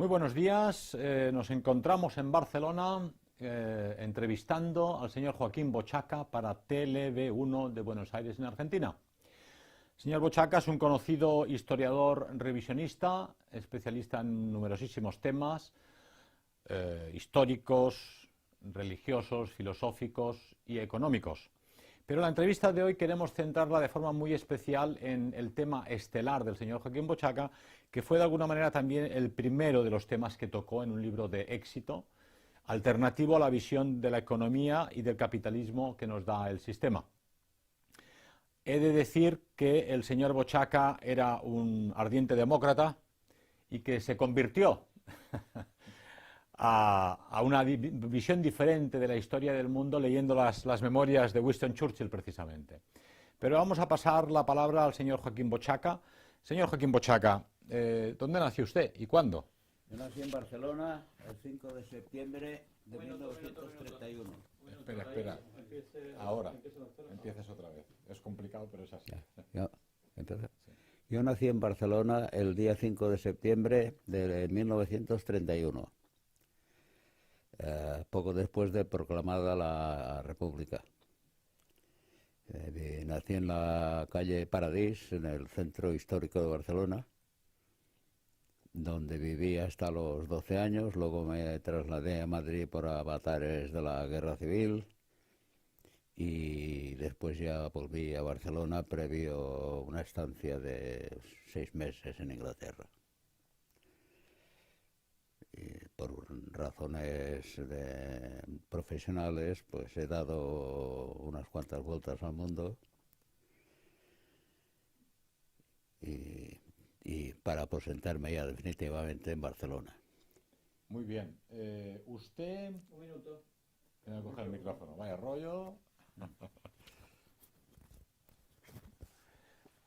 Muy buenos días. Nos encontramos en Barcelona entrevistando al señor Joaquín Bochaca para TLV1 de Buenos Aires, en Argentina. El señor Bochaca es un conocido historiador revisionista, especialista en numerosísimos temas históricos, religiosos, filosóficos y económicos. Pero la entrevista de hoy queremos centrarla de forma muy especial en el tema estelar del señor Joaquín Bochaca, que fue de alguna manera también el primero de los temas que tocó en un libro de éxito, alternativo a la visión de la economía y del capitalismo que nos da el sistema. He de decir que el señor Bochaca era un ardiente demócrata y que se convirtió a una visión diferente de la historia del mundo leyendo las memorias de Winston Churchill, precisamente. Pero vamos a pasar la palabra al señor Joaquín Bochaca. Señor Joaquín Bochaca, ¿dónde nació usted y cuándo? Yo nací en Barcelona el 5 de septiembre de 1931. Espera. Ahora, empiezas otra vez. Es complicado, pero es así. Yo nací en Barcelona el día 5 de septiembre de 1931. Poco después de proclamada la República. Nací en la calle Paradís, en el centro histórico de Barcelona, donde viví hasta los 12 años. Luego me trasladé a Madrid por avatares de la Guerra Civil y después ya volví a Barcelona previo una estancia de 6 meses en Inglaterra. Y por razones profesionales, pues he dado unas cuantas vueltas al mundo y para aposentarme ya definitivamente en Barcelona. Muy bien. Usted... Un minuto. Voy a coger el micrófono. Vaya rollo.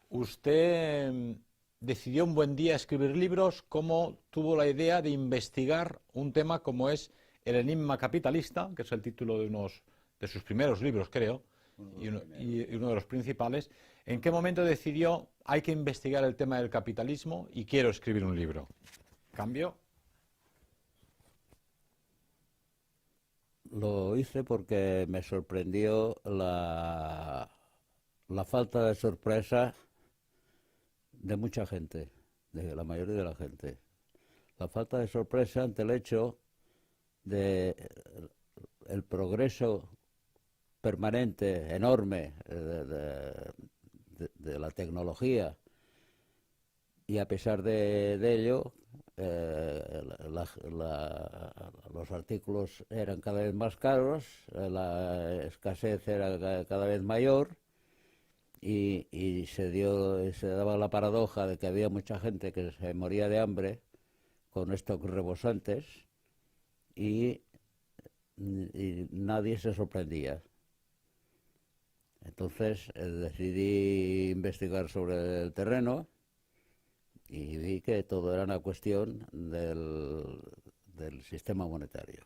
Usted decidió un buen día escribir libros. ¿Cómo tuvo la idea de investigar un tema como es El enigma capitalista, que es el título de sus primeros libros, creo, y uno de los principales? ¿En qué momento decidió, hay que investigar el tema del capitalismo y quiero escribir un libro? ¿Cambio? Lo hice porque me sorprendió la falta de sorpresa de mucha gente, de la mayoría de la gente. La falta de sorpresa ante el hecho de el progreso permanente, enorme, de la tecnología, y a pesar de ello, los artículos eran cada vez más caros, la escasez era cada vez mayor, y se daba la paradoja de que había mucha gente que se moría de hambre con stocks rebosantes y nadie se sorprendía. Entonces decidí investigar sobre el terreno y vi que todo era una cuestión del sistema monetario.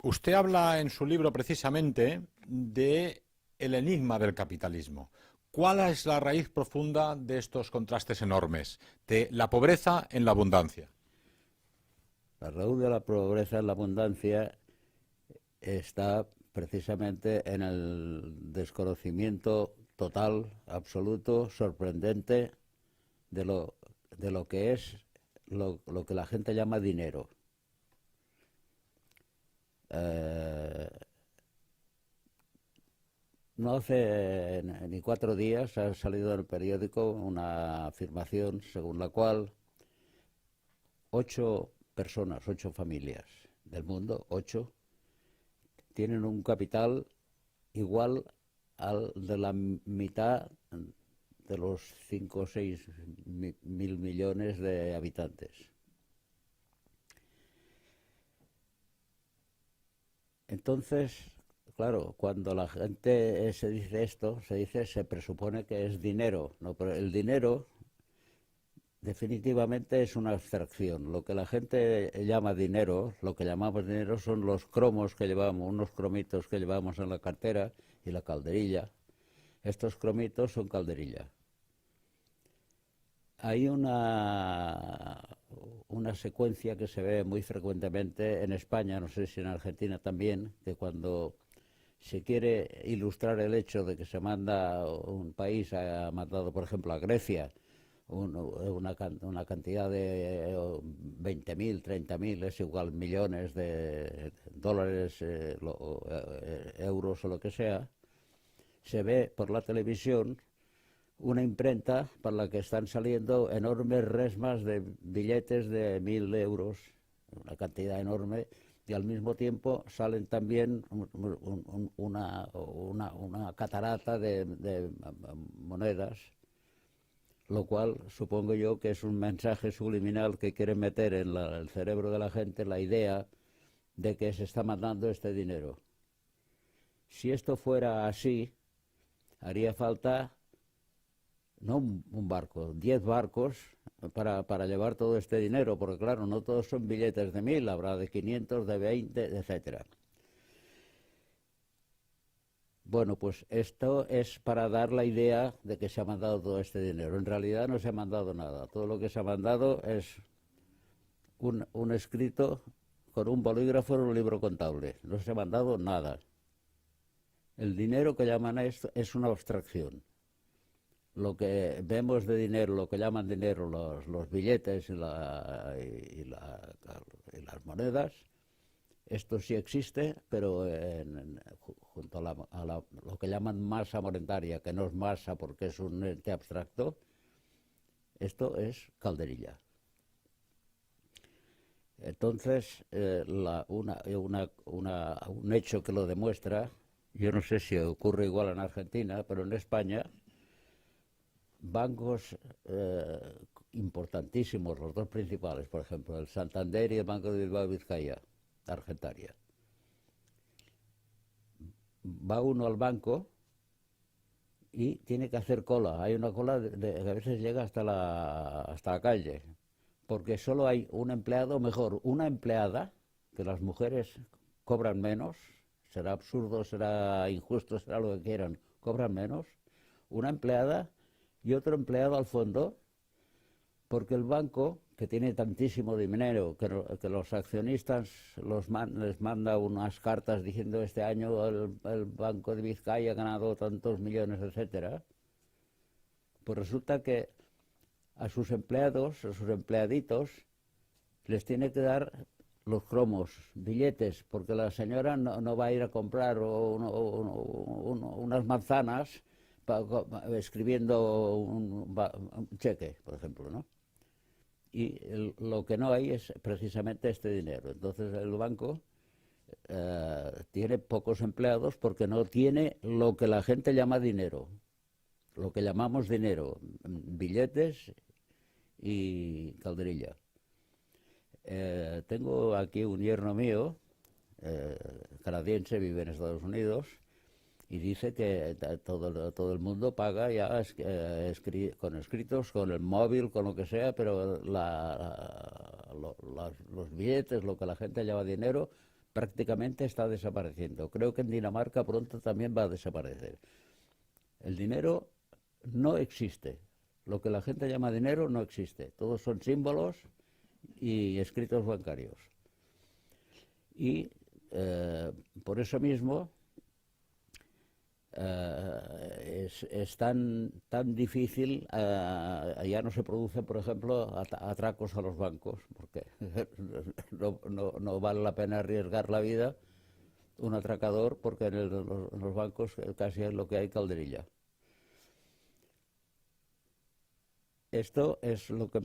Usted habla en su libro precisamente de el enigma del capitalismo. ¿Cuál es la raíz profunda de estos contrastes enormes, de la pobreza en la abundancia? La raíz de la pobreza en la abundancia está precisamente en el desconocimiento total, absoluto, sorprendente de lo que es lo que la gente llama dinero. No hace ni 4 días ha salido en el periódico una afirmación según la cual 8 personas, 8 familias del mundo, 8, tienen un capital igual al de la mitad de los 5 o 6 mil millones de habitantes. Entonces, claro, cuando la gente se dice esto, se presupone que es dinero, ¿no? Pero el dinero definitivamente es una abstracción. Lo que la gente llama dinero, lo que llamamos dinero son los cromos que llevamos, unos cromitos que llevamos en la cartera y la calderilla. Estos cromitos son calderilla. Hay una secuencia que se ve muy frecuentemente en España, no sé si en Argentina también, que cuando se quiere ilustrar el hecho de que se manda un país, ha mandado por ejemplo a Grecia una cantidad de 20.000, 30.000, es igual millones de dólares, euros o lo que sea, se ve por la televisión una imprenta para la que están saliendo enormes resmas de billetes de 1.000 euros, una cantidad enorme, y al mismo tiempo salen también una catarata de monedas, lo cual supongo yo que es un mensaje subliminal que quiere meter en el cerebro de la gente la idea de que se está mandando este dinero. Si esto fuera así, haría falta no un barco, 10 barcos para llevar todo este dinero, porque claro, no todos son billetes de 1.000, habrá de 500, de 20, etcétera. Bueno, pues esto es para dar la idea de que se ha mandado todo este dinero. En realidad no se ha mandado nada. Todo lo que se ha mandado es un escrito con un bolígrafo en un libro contable. No se ha mandado nada. El dinero que llaman a esto es una abstracción. Lo que vemos de dinero, lo que llaman dinero los billetes y las monedas, esto sí existe, pero junto a lo que llaman masa monetaria, que no es masa porque es un ente abstracto, esto es calderilla. Entonces, un hecho que lo demuestra, yo no sé si ocurre igual en Argentina, pero en España, bancos importantísimos, los dos principales, por ejemplo, el Santander y el Banco de Bilbao y Vizcaya, Argentaria. Va uno al banco y tiene que hacer cola. Hay una cola que a veces llega hasta la calle, porque solo hay un empleado, mejor, una empleada, que las mujeres cobran menos, será absurdo, será injusto, será lo que quieran, cobran menos, una empleada y otro empleado al fondo, porque el banco, que tiene tantísimo dinero, que los accionistas les manda unas cartas diciendo este año el Banco de Vizcaya ha ganado tantos millones, etcétera, pues resulta que a sus empleados, a sus empleaditos, les tiene que dar los cromos, billetes, porque la señora no va a ir a comprar unas manzanas escribiendo un cheque, por ejemplo, ¿no? Y lo que no hay es precisamente este dinero. Entonces el banco tiene pocos empleados porque no tiene lo que la gente llama dinero, lo que llamamos dinero, billetes y calderilla. Tengo aquí un yerno mío, canadiense, vive en Estados Unidos, y dice que todo el mundo paga ya con escritos, con el móvil, con lo que sea, pero los billetes, lo que la gente llama dinero, prácticamente está desapareciendo. Creo que en Dinamarca pronto también va a desaparecer. El dinero no existe. Lo que la gente llama dinero no existe. Todos son símbolos y escritos bancarios. Y por eso mismo es tan difícil, ya no se producen, por ejemplo, atracos a los bancos, porque no vale la pena arriesgar la vida un atracador, porque en los bancos casi es lo que hay calderilla. Esto es lo que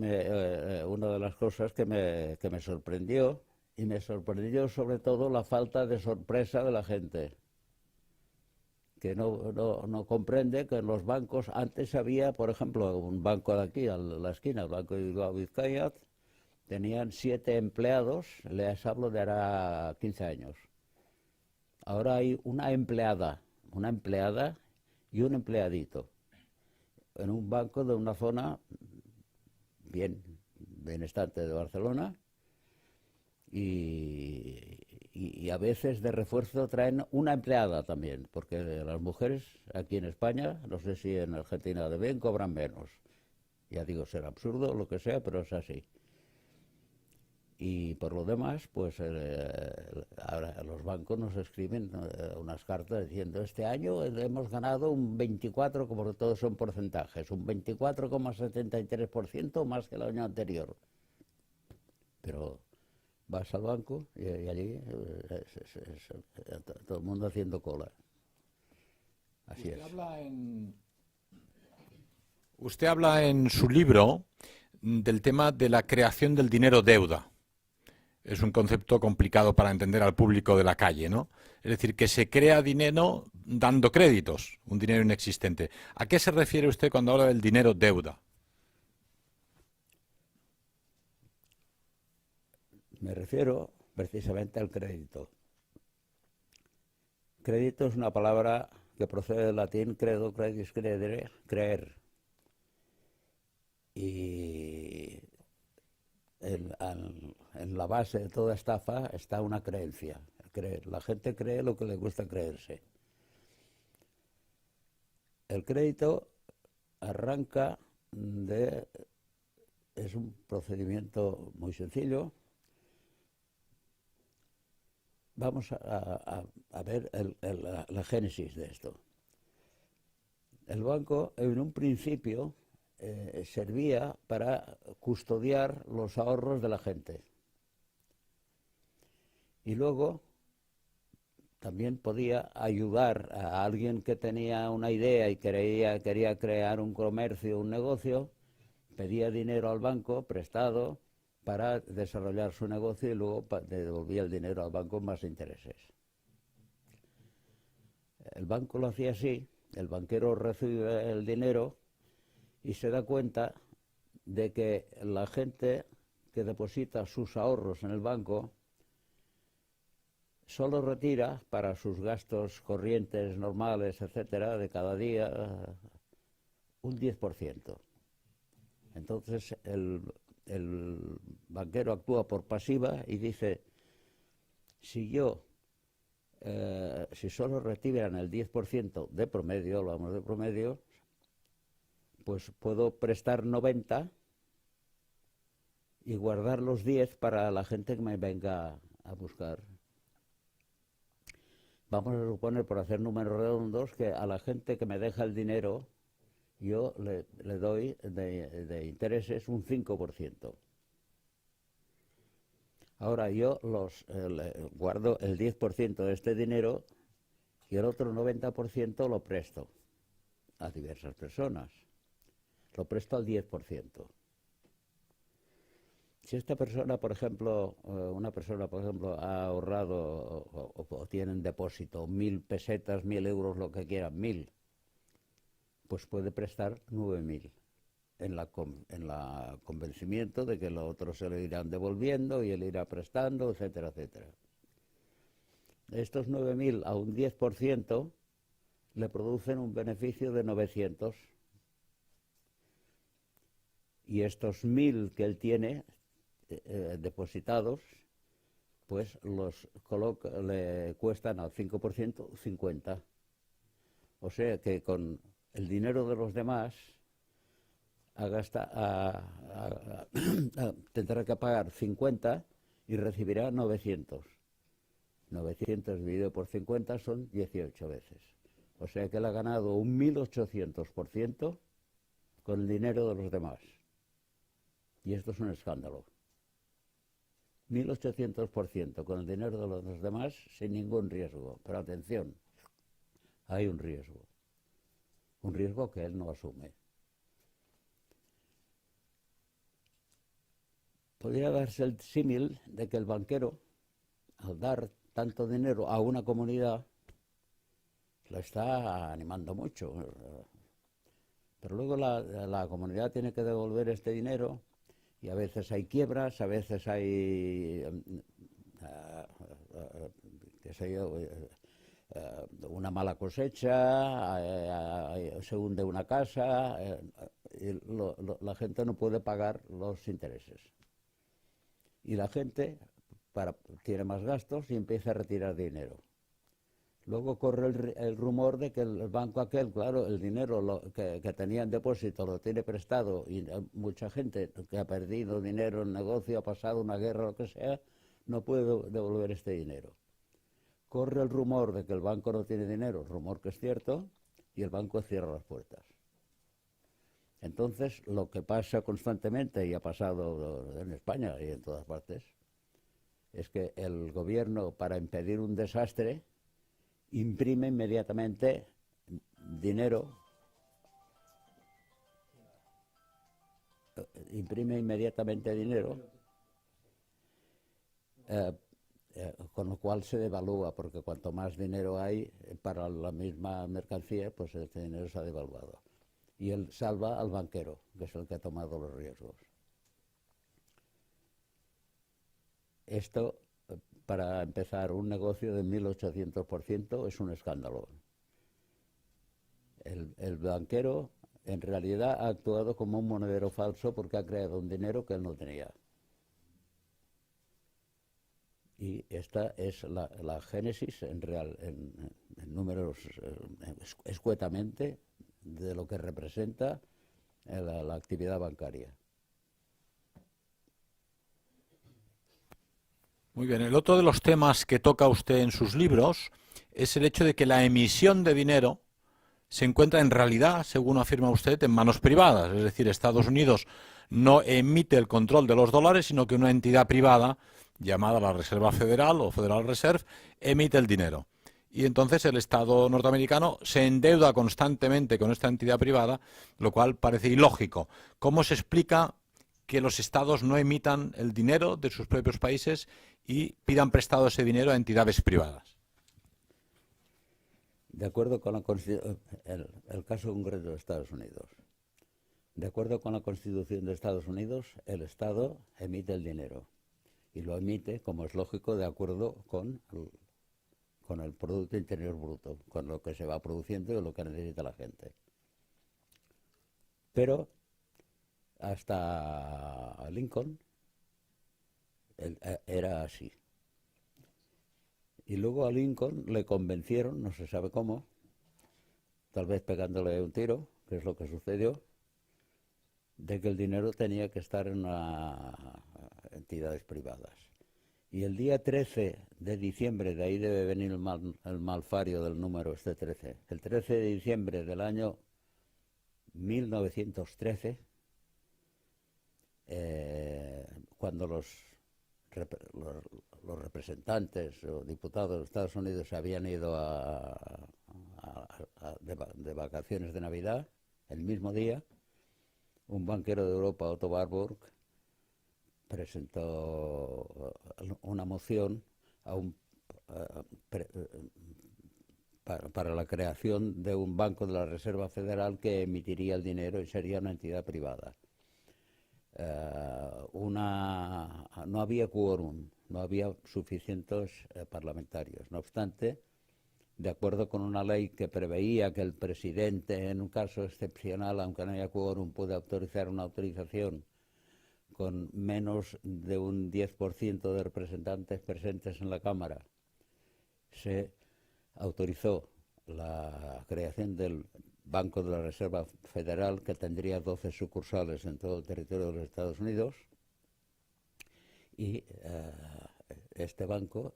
una de las cosas que me sorprendió, y me sorprendió sobre todo la falta de sorpresa de la gente, que no comprende que en los bancos antes había, por ejemplo, un banco de aquí, a la esquina, el Banco de Bilbao Vizcaya, tenían 7 empleados, les hablo de ahora 15 años. Ahora hay una empleada y un empleadito, en un banco de una zona bien benestante de Barcelona, y a veces de refuerzo traen una empleada también, porque las mujeres aquí en España, no sé si en Argentina también, cobran menos. Ya digo, será absurdo o lo que sea, pero es así. Y por lo demás, pues ahora los bancos nos escriben unas cartas diciendo este año hemos ganado un 24, como todos son porcentajes, un 24,73% más que el año anterior. Pero vas al banco y allí todo el mundo haciendo cola. Así es. Usted habla en su libro del tema de la creación del dinero deuda. Es un concepto complicado para entender al público de la calle, ¿no? Es decir, que se crea dinero dando créditos, un dinero inexistente. ¿A qué se refiere usted cuando habla del dinero deuda? Me refiero precisamente al crédito. Crédito es una palabra que procede del latín credo, credis, credere, creer. Y en la base de toda estafa está una creencia, creer. La gente cree lo que le gusta creerse. El crédito arranca es un procedimiento muy sencillo. Vamos a ver la génesis de esto. El banco en un principio servía para custodiar los ahorros de la gente. Y luego también podía ayudar a alguien que tenía una idea y quería crear un comercio, un negocio, pedía dinero al banco prestado para desarrollar su negocio y luego devolvía el dinero al banco más intereses. El banco lo hacía así, el banquero recibe el dinero y se da cuenta de que la gente que deposita sus ahorros en el banco solo retira para sus gastos corrientes normales, etcétera, de cada día un 10%. Entonces el banquero actúa por pasiva y dice, si solo retiran el 10% de promedio, hablamos de promedio, pues puedo prestar 90 y guardar los 10 para la gente que me venga a buscar. Vamos a suponer, por hacer números redondos, que a la gente que me deja el dinero yo le doy de intereses un 5%. Ahora yo guardo el 10% de este dinero y el otro 90% lo presto a diversas personas. Lo presto al 10%. Si esta persona, por ejemplo, ha ahorrado o tiene en depósito 1.000 pesetas, 1.000 euros, lo que quiera, 1.000, pues puede prestar 9.000 en la convencimiento de que los otros se lo irán devolviendo y él irá prestando, etcétera, etcétera. Estos 9.000 a un 10% le producen un beneficio de 900. Y estos 1.000 que él tiene depositados, pues le cuestan al 5% 50. O sea que con el dinero de los demás tendrá que pagar 50 y recibirá 900. 900 dividido por 50 son 18 veces. O sea que él ha ganado un 1.800% con el dinero de los demás. Y esto es un escándalo. 1.800% con el dinero de los demás sin ningún riesgo. Pero atención, hay un riesgo. Un riesgo que él no asume. Podría darse el símil de que el banquero, al dar tanto dinero a una comunidad, la está animando mucho. Pero luego la comunidad tiene que devolver este dinero y a veces hay quiebras, a veces hay, qué sé yo, una mala cosecha, se hunde una casa, y la gente no puede pagar los intereses. Y la gente tiene más gastos y empieza a retirar dinero. Luego corre el rumor de que el banco aquel, claro, el dinero que tenía en depósito lo tiene prestado y mucha gente que ha perdido dinero en negocio, ha pasado una guerra o lo que sea, no puede devolver este dinero. Corre el rumor de que el banco no tiene dinero, rumor que es cierto, y el banco cierra las puertas. Entonces, lo que pasa constantemente, y ha pasado en España y en todas partes, es que el gobierno, para impedir un desastre, imprime inmediatamente dinero, eh, con lo cual se devalúa, porque cuanto más dinero hay para la misma mercancía, pues este dinero se ha devaluado. Y él salva al banquero, que es el que ha tomado los riesgos. Esto, para empezar, un negocio de 1800% es un escándalo. El banquero, en realidad, ha actuado como un monedero falso porque ha creado un dinero que él no tenía. Y esta es la génesis en números escuetamente de lo que representa la actividad bancaria. Muy bien, el otro de los temas que toca usted en sus libros es el hecho de que la emisión de dinero se encuentra en realidad, según afirma usted, en manos privadas. Es decir, Estados Unidos no emite el control de los dólares, sino que una entidad privada, llamada la Reserva Federal o Federal Reserve, emite el dinero. Y entonces el Estado norteamericano se endeuda constantemente con esta entidad privada, lo cual parece ilógico. ¿Cómo se explica que los estados no emitan el dinero de sus propios países y pidan prestado ese dinero a entidades privadas? De acuerdo con el caso concreto de Estados Unidos. De acuerdo con la Constitución de Estados Unidos, el Estado emite el dinero y lo emite, como es lógico, de acuerdo con el Producto Interior Bruto, con lo que se va produciendo y lo que necesita la gente. Pero hasta Lincoln era así. Y luego a Lincoln le convencieron, no se sabe cómo, tal vez pegándole un tiro, que es lo que sucedió, de que el dinero tenía que estar en entidades privadas. Y el día 13 de diciembre, de ahí debe venir el malfario del número este 13, el 13 de diciembre del año 1913, cuando los representantes o diputados de Estados Unidos habían ido de vacaciones de Navidad, el mismo día, un banquero de Europa, Otto Warburg, presentó una moción para la creación de un banco de la Reserva Federal que emitiría el dinero y sería una entidad privada. No había quórum, no había suficientes parlamentarios. No obstante, de acuerdo con una ley que preveía que el presidente, en un caso excepcional, aunque no haya quórum, puede autorizar una autorización con menos de un 10% de representantes presentes en la Cámara, se autorizó la creación del Banco de la Reserva Federal, que tendría 12 sucursales en todo el territorio de los Estados Unidos, y este banco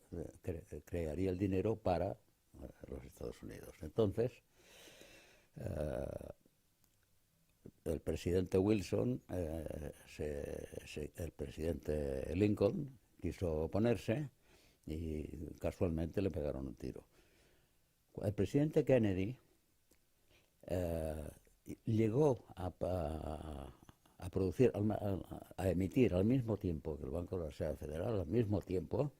crearía el dinero para los Estados Unidos. Entonces, el presidente Wilson, el presidente Lincoln quiso oponerse y casualmente le pegaron un tiro. El presidente Kennedy llegó a emitir al mismo tiempo que el Banco de la Reserva Federal, al mismo tiempo,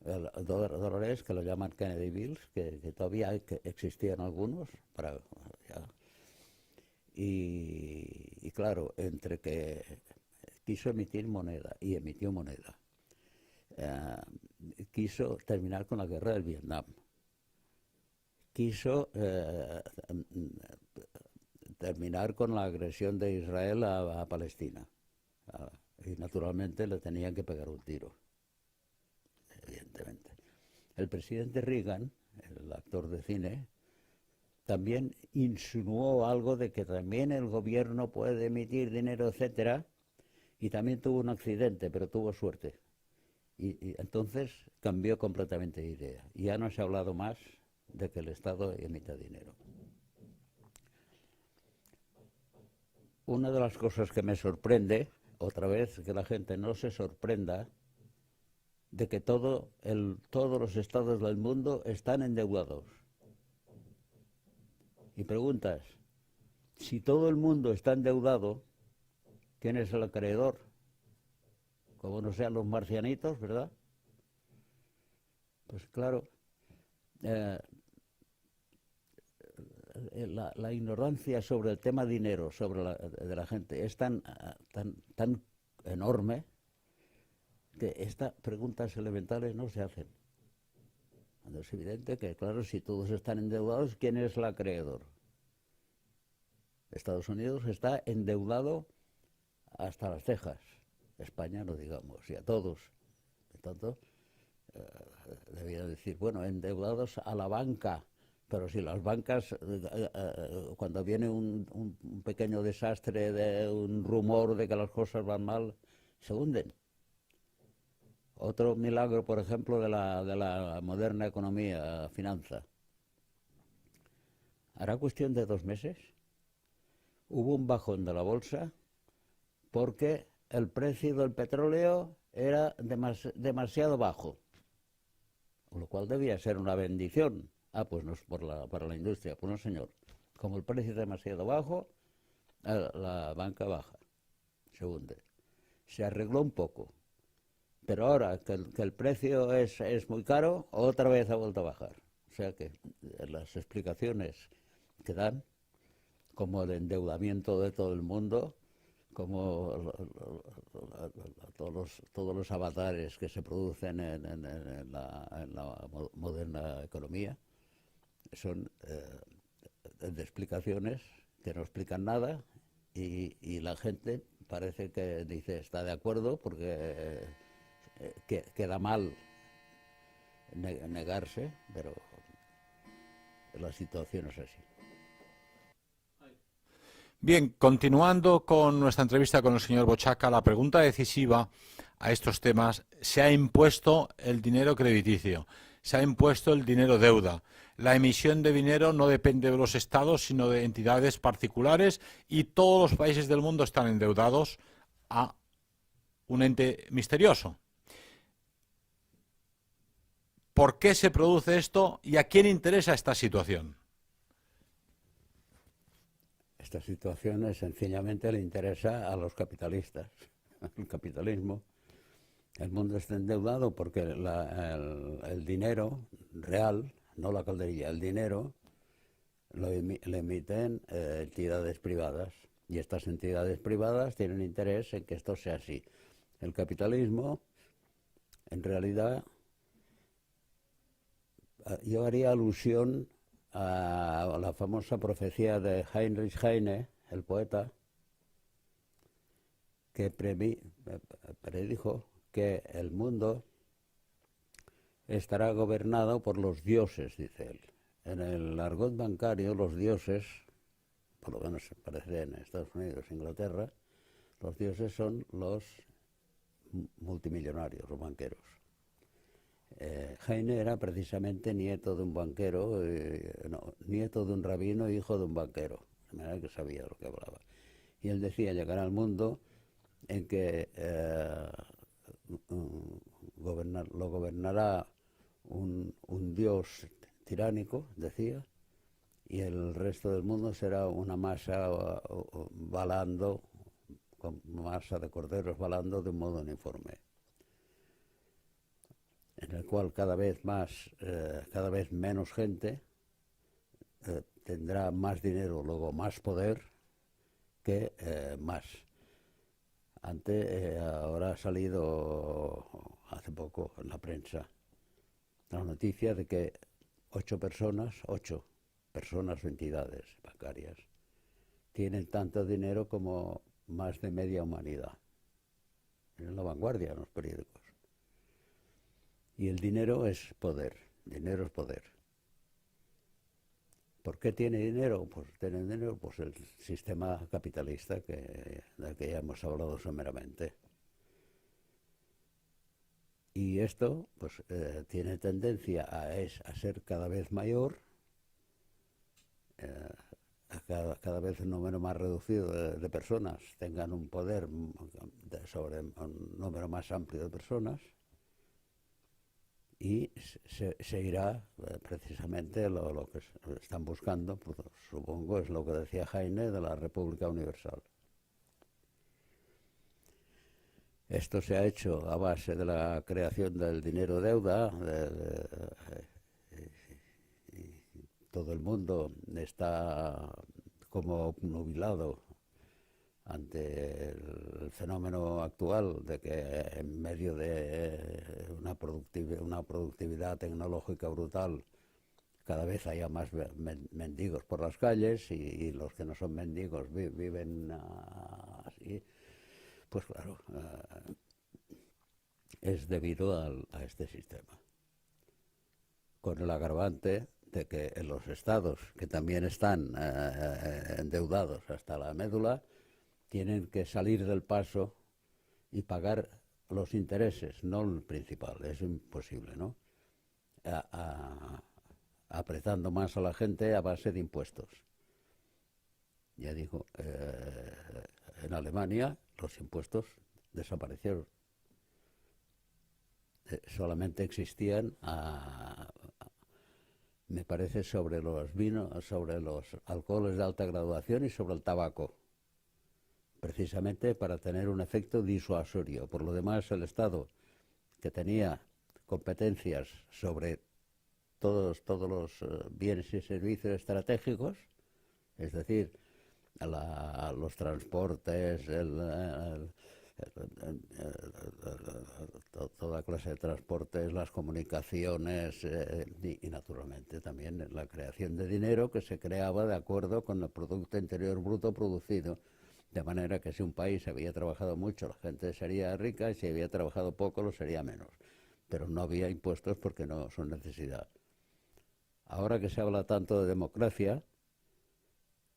dólares que lo llaman Kennedy Bills, que todavía existían algunos, y claro, entre que quiso emitir moneda y emitió moneda, quiso terminar con la guerra del Vietnam, quiso terminar con la agresión de Israel a Palestina, y naturalmente le tenían que pegar un tiro, evidentemente. El presidente Reagan el actor de cine, también insinuó algo de que también el gobierno puede emitir dinero, etcétera, y también tuvo un accidente, pero tuvo suerte. Y entonces cambió completamente de idea. Y ya no se ha hablado más de que el Estado emita dinero. Una de las cosas que me sorprende, otra vez, que la gente no se sorprenda de que todos los estados del mundo están endeudados. Y preguntas, si todo el mundo está endeudado, ¿quién es el acreedor? Como no sean los marcianitos, ¿verdad? Pues claro, la ignorancia sobre el tema dinero de la gente es tan enorme que estas preguntas elementales no se hacen. Es evidente que, claro, si todos están endeudados, ¿quién es el acreedor? Estados Unidos está endeudado hasta las cejas. España no digamos, y a todos. Por tanto, debía decir, bueno, endeudados a la banca, pero si las bancas, cuando viene un pequeño desastre, de un rumor de que las cosas van mal, se hunden. Otro milagro, por ejemplo, de la moderna economía, finanza. Hará cuestión de 2 meses, hubo un bajón de la bolsa porque el precio del petróleo era demasiado bajo, lo cual debía ser una bendición. Pues no es para la industria. Pues no, señor. Como el precio es demasiado bajo, la banca baja, se hunde. Se arregló un poco, pero ahora que el precio es muy caro, otra vez ha vuelto a bajar. O sea que las explicaciones que dan, como el endeudamiento de todo el mundo, como todos los avatares que se producen en la moderna economía, son de explicaciones que no explican nada, y la gente parece que dice está de acuerdo porque queda mal negarse, pero la situación es así. Bien, continuando con nuestra entrevista con el señor Bochaca, la pregunta decisiva a estos temas: se ha impuesto el dinero crediticio, se ha impuesto el dinero deuda. La emisión de dinero no depende de los estados, sino de entidades particulares, y todos los países del mundo están endeudados a un ente misterioso. ¿Por qué se produce esto y a quién interesa esta situación? Esta situación sencillamente le interesa a los capitalistas, al capitalismo. El mundo está endeudado porque el dinero real, no la calderilla, el dinero lo emiten entidades privadas, y estas entidades privadas tienen interés en que esto sea así. El capitalismo, en realidad, yo haría alusión a la famosa profecía de Heinrich Heine, el poeta, que predijo que el mundo estará gobernado por los dioses, dice él. En el argot bancario, los dioses, por lo menos se parece en Estados Unidos e Inglaterra, los dioses son los multimillonarios, los banqueros. Heine era precisamente nieto de un banquero, nieto de un rabino, hijo de un banquero, de manera que sabía lo que hablaba. Y él decía, llegará al mundo en que lo gobernará un dios tiránico, decía, y el resto del mundo será una masa balando, con masa de corderos balando de un modo uniforme, en el cual cada vez menos gente tendrá más dinero, luego más poder, que más. Ahora ha salido hace poco en la prensa la noticia de que 8 personas o entidades bancarias tienen tanto dinero como más de media humanidad. En la vanguardia, en los periódicos. Y el dinero es poder, dinero es poder. ¿Por qué tiene dinero? Pues tiene dinero pues el sistema capitalista del que ya hemos hablado someramente. Y esto pues tiene tendencia a ser cada vez mayor, cada vez un número más reducido de personas tengan un poder sobre un número más amplio de personas, y se irá precisamente lo que están buscando, pues, supongo es lo que decía Heine de la República Universal. Esto se ha hecho a base de la creación del dinero deuda, y todo el mundo está como obnubilado ante el fenómeno actual de que en medio de una productividad tecnológica brutal cada vez haya más mendigos por las calles, y los que no son mendigos viven así, pues claro, es debido a este sistema. Con el agravante de que en los estados, que también están endeudados hasta la médula, tienen que salir del paso y pagar los intereses, no el principal, es imposible, ¿no? Apretando más a la gente a base de impuestos. Ya digo, en Alemania los impuestos desaparecieron. Solamente existían, me parece, sobre los vinos, sobre los alcoholes de alta graduación y sobre el tabaco, precisamente para tener un efecto disuasorio. Por lo demás, el Estado, que tenía competencias sobre todos los bienes y servicios estratégicos, es decir, los transportes, toda clase de transportes, las comunicaciones, y naturalmente también la creación de dinero, que se creaba de acuerdo con el Producto Interior Bruto producido. De manera que si un país había trabajado mucho, la gente sería rica, y si había trabajado poco, lo sería menos. Pero no había impuestos porque no son necesidad. Ahora que se habla tanto de democracia,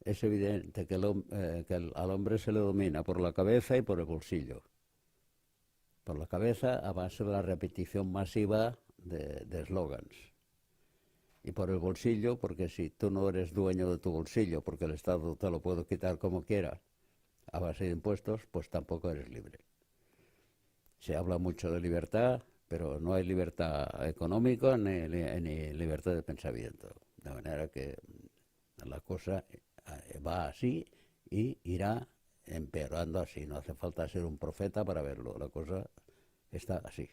es evidente que al hombre se le domina por la cabeza y por el bolsillo. Por la cabeza a base de la repetición masiva de eslogans. Y por el bolsillo, porque si tú no eres dueño de tu bolsillo, porque el Estado te lo puede quitar como quiera, a base de impuestos, pues tampoco eres libre. Se habla mucho de libertad, pero no hay libertad económica ni libertad de pensamiento. De manera que la cosa va así y irá empeorando así. No hace falta ser un profeta para verlo. La cosa está así.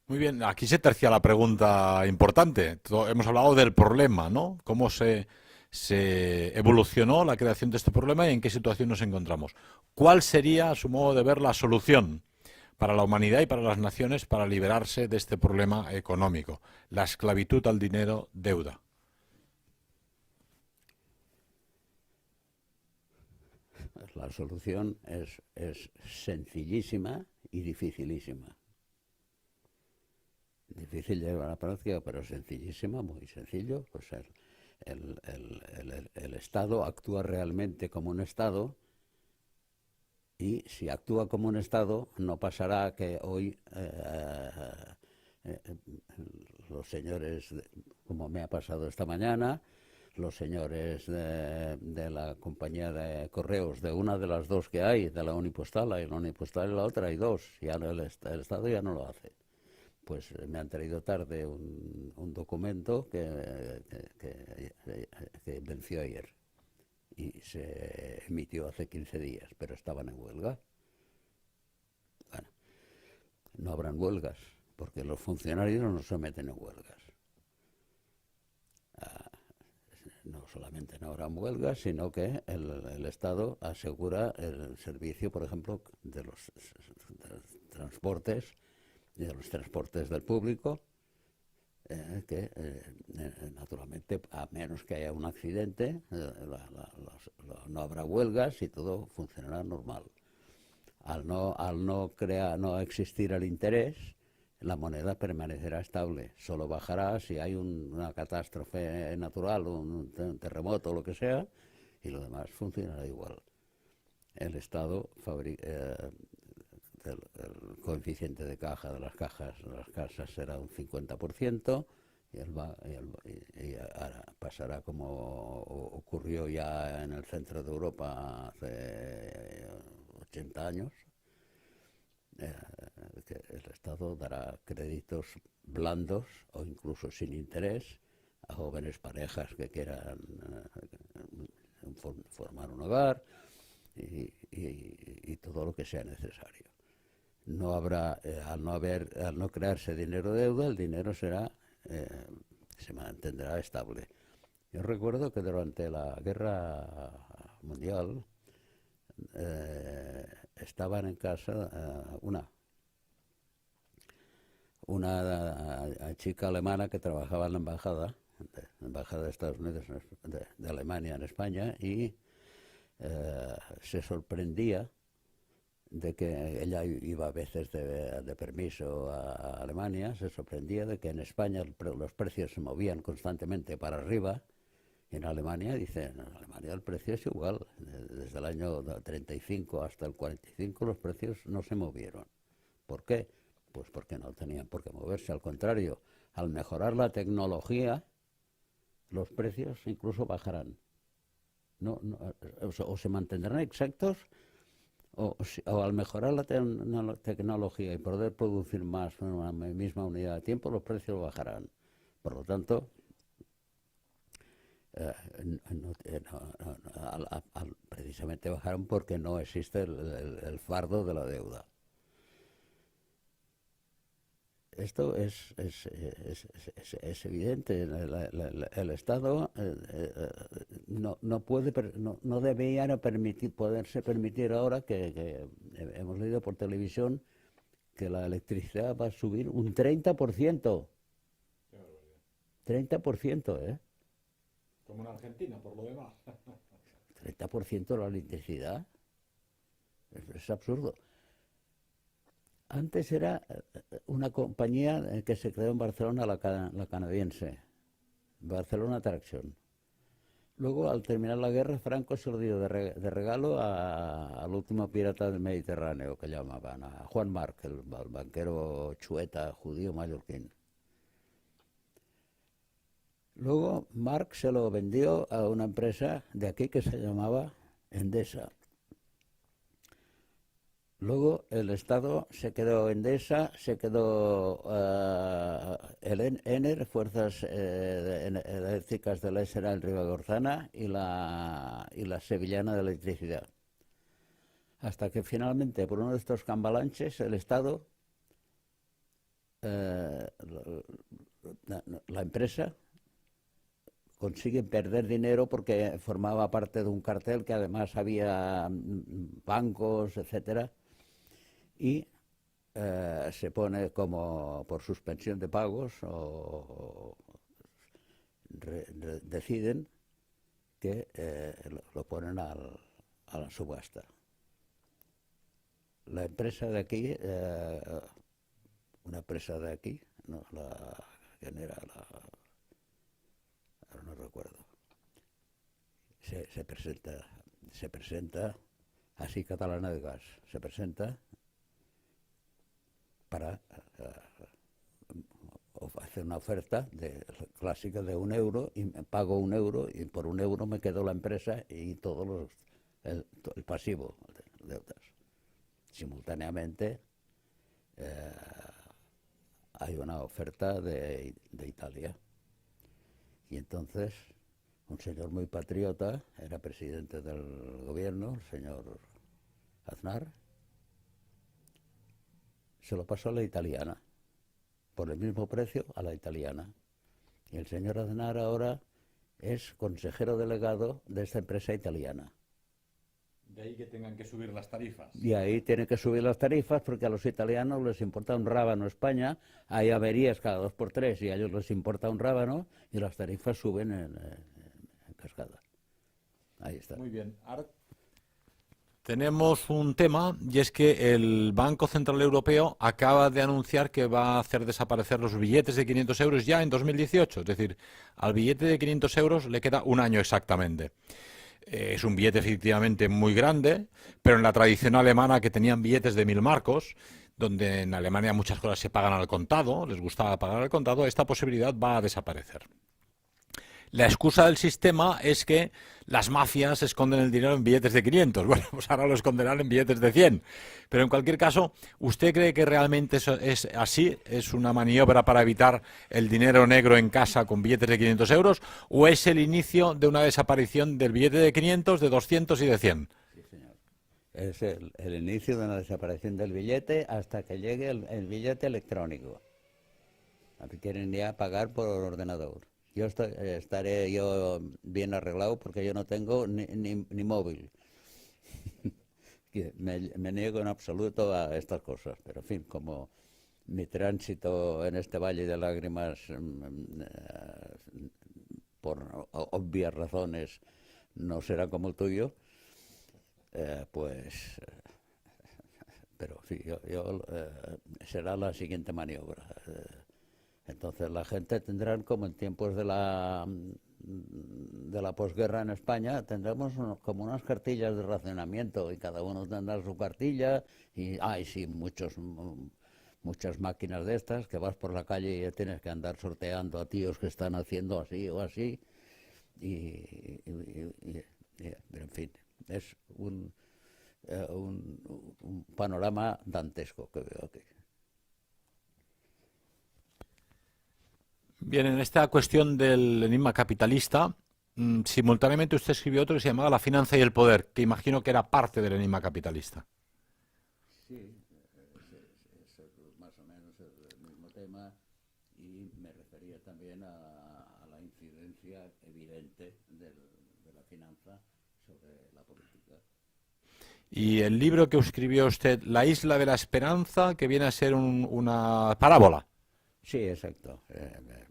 Muy bien, aquí se tercia la pregunta importante. Hemos hablado del problema, ¿no? ¿Cómo se evolucionó la creación de este problema y en qué situación nos encontramos? ¿Cuál sería, a su modo de ver, la solución para la humanidad y para las naciones para liberarse de este problema económico? La esclavitud al dinero, deuda. La solución es sencillísima y dificilísima. Difícil de llevar a la práctica, pero sencillísima, muy sencillo. Pues el Estado actúa realmente como un Estado, y si actúa como un Estado, no pasará que hoy los señores, como me ha pasado esta mañana, los señores de la compañía de correos, de una de las dos que hay, de la Unipostal, hay la Unipostal y la otra hay dos, ya no, el Estado ya no lo hace. Pues me han traído tarde un documento que venció ayer y se emitió hace 15 días, pero estaban en huelga. Bueno, no habrán huelgas, porque los funcionarios no se meten en huelgas. No solamente no habrán huelgas, sino que el Estado asegura el servicio, por ejemplo, de los transportes y de los transportes del público, que naturalmente, a menos que haya un accidente, no habrá huelgas y todo funcionará normal. Al no existir el interés, la moneda permanecerá estable. Solo bajará si hay una catástrofe natural, un terremoto o lo que sea, y lo demás funcionará igual. El Estado el coeficiente de caja de las casas será un 50%, y ahora pasará como ocurrió ya en el centro de Europa hace 80 años, que el Estado dará créditos blandos o incluso sin interés a jóvenes parejas que quieran formar un hogar y todo lo que sea necesario. No habrá, al no crearse dinero deuda, el dinero se mantendrá estable. Yo recuerdo que durante la Guerra Mundial estaban en casa una chica alemana que trabajaba en la embajada de Estados Unidos, de Alemania en España, y se sorprendía de que ella iba a veces de permiso a Alemania, se sorprendía de que en España los precios se movían constantemente para arriba, y en Alemania, dice, en Alemania el precio es igual, desde el año 35 hasta el 45 los precios no se movieron. ¿Por qué? Pues porque no tenían por qué moverse, al contrario, al mejorar la tecnología, los precios incluso bajarán. O se mantendrán exactos, o al mejorar la tecnología y poder producir más en una misma unidad de tiempo, los precios bajarán. Por lo tanto, precisamente bajaron porque no existe el fardo de la deuda. Esto es evidente. El Estado no debería poderse permitir ahora que hemos leído por televisión que la electricidad va a subir un 30%. 30%, ¿eh? Como en Argentina, por lo demás. 30% de la electricidad. Es absurdo. Antes era una compañía que se creó en Barcelona, la canadiense, Barcelona Traction. Luego, al terminar la guerra, Franco se lo dio de regalo al último pirata del Mediterráneo, que llamaban, a Juan Marc, el banquero chueta judío mallorquín. Luego, Marc se lo vendió a una empresa de aquí que se llamaba Endesa. Luego el Estado se quedó Endesa, se quedó el ENER, Fuerzas Eléctricas de la ESERA en Ribagorzana, y la Sevillana de Electricidad. Hasta que finalmente, por uno de estos cambalanches, el Estado, la empresa, consigue perder dinero porque formaba parte de un cartel que además había bancos, etcétera, y se pone como por suspensión de pagos o deciden que lo ponen a la subasta. La empresa de aquí, una empresa de aquí, no, ¿quién era? Ahora no recuerdo. Se presenta así, Catalana de Gas, se presenta para hacer una oferta clásica de €1 y me pago €1 y por €1 me quedo la empresa y todo el pasivo de deudas. Simultáneamente hay una oferta de Italia, y entonces un señor muy patriota, era presidente del gobierno, el señor Aznar, se lo pasó a la italiana, por el mismo precio a la italiana. Y el señor Aznar ahora es consejero delegado de esta empresa italiana. De ahí que tengan que subir las tarifas. Y ahí tiene que subir las tarifas porque a los italianos les importa un rábano España, hay averías cada 2 por 3 y a ellos les importa un rábano y las tarifas suben en cascada. Ahí está. Muy bien. Tenemos un tema y es que el Banco Central Europeo acaba de anunciar que va a hacer desaparecer los billetes de 500 euros ya en 2018. Es decir, al billete de 500 euros le queda un año exactamente. Es un billete efectivamente muy grande, pero en la tradición alemana que tenían billetes de 1000 marcos, donde en Alemania muchas cosas se pagan al contado, les gustaba pagar al contado, esta posibilidad va a desaparecer. La excusa del sistema es que las mafias esconden el dinero en billetes de 500. Bueno, pues ahora lo esconderán en billetes de 100. Pero en cualquier caso, ¿usted cree que realmente eso es así? ¿Es una maniobra para evitar el dinero negro en casa con billetes de 500 euros? ¿O es el inicio de una desaparición del billete de 500, de 200 y de 100? Sí, señor. Es el inicio de una desaparición del billete hasta que llegue el billete electrónico. Aquí quieren ya pagar por ordenador. Yo estaré yo bien arreglado porque yo no tengo ni móvil. Me niego en absoluto a estas cosas, pero en fin, como mi tránsito en este valle de lágrimas, por obvias razones, no será como el tuyo, pues, pero sí, será la siguiente maniobra. Entonces la gente tendrá, como en tiempos de la posguerra en España, tendremos como unas cartillas de racionamiento y cada uno tendrá su cartilla y hay sí, muchas máquinas de estas que vas por la calle y tienes que andar sorteando a tíos que están haciendo así o así pero en fin, es un panorama dantesco que veo aquí. Bien, en esta cuestión del enigma capitalista, simultáneamente usted escribió otro que se llamaba La finanza y el poder, que imagino que era parte del enigma capitalista. Sí, es más o menos el mismo tema y me refería también a la incidencia evidente de la finanza sobre la política. Y el libro que escribió usted, La isla de la esperanza, que viene a ser una parábola. Sí, exacto.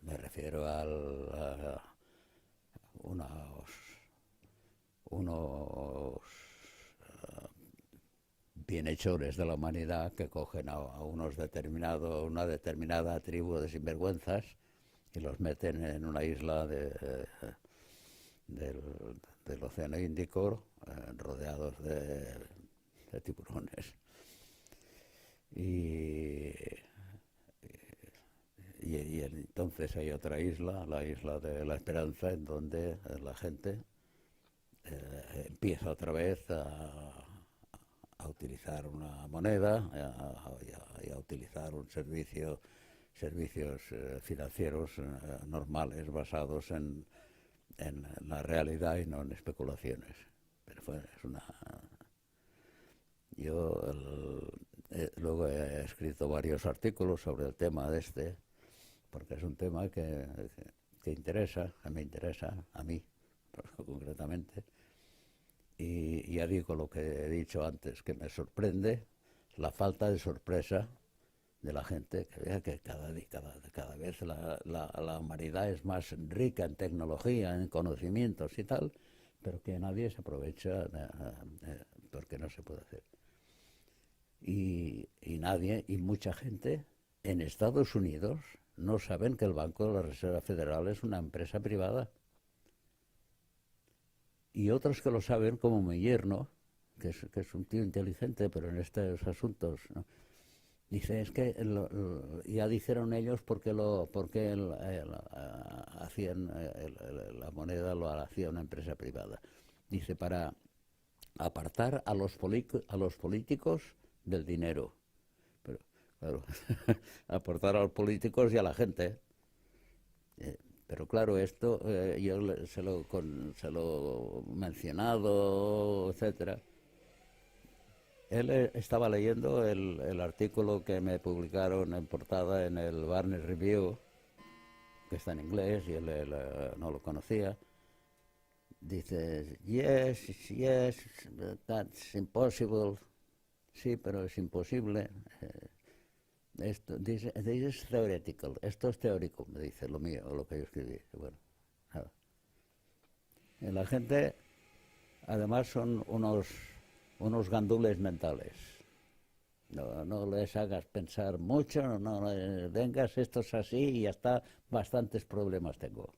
Me refiero a unos bienhechores de la humanidad que cogen a una determinada tribu de sinvergüenzas y los meten en una isla del Océano Índico, rodeados de tiburones. Y entonces hay otra isla, la isla de la Esperanza, en donde la gente empieza otra vez a utilizar una moneda y a utilizar servicios financieros normales basados en la realidad y no en especulaciones. Pero luego he escrito varios artículos sobre el tema porque es un tema que interesa, me interesa a mí concretamente. Y ya digo lo que he dicho antes, que me sorprende la falta de sorpresa de la gente, que vea que cada vez la humanidad es más rica en tecnología, en conocimientos y tal, pero que nadie se aprovecha porque no se puede hacer. Y mucha gente en Estados Unidos no saben que el Banco de la Reserva Federal es una empresa privada. Y otros que lo saben, como mi yerno, que es un tío inteligente, pero en estos asuntos, ¿no? Dice, es que ya dijeron ellos porque hacían la moneda lo hacía una empresa privada. Dice, para apartar a los políticos del dinero. Pero, claro, aportar a los políticos y a la gente. Pero claro, esto yo se lo he mencionado, etcétera. Él estaba leyendo el artículo que me publicaron en portada en el Barnes Review, que está en inglés y él no lo conocía. Dice, yes, that's impossible. Sí, pero es imposible. This is theoretical. Esto es teórico, me dice lo mío, lo que yo escribí. Bueno, nada. Y la gente, además, son unos unos gandules mentales. No, no les hagas pensar mucho, no vengas, esto es así y ya está, bastantes problemas tengo.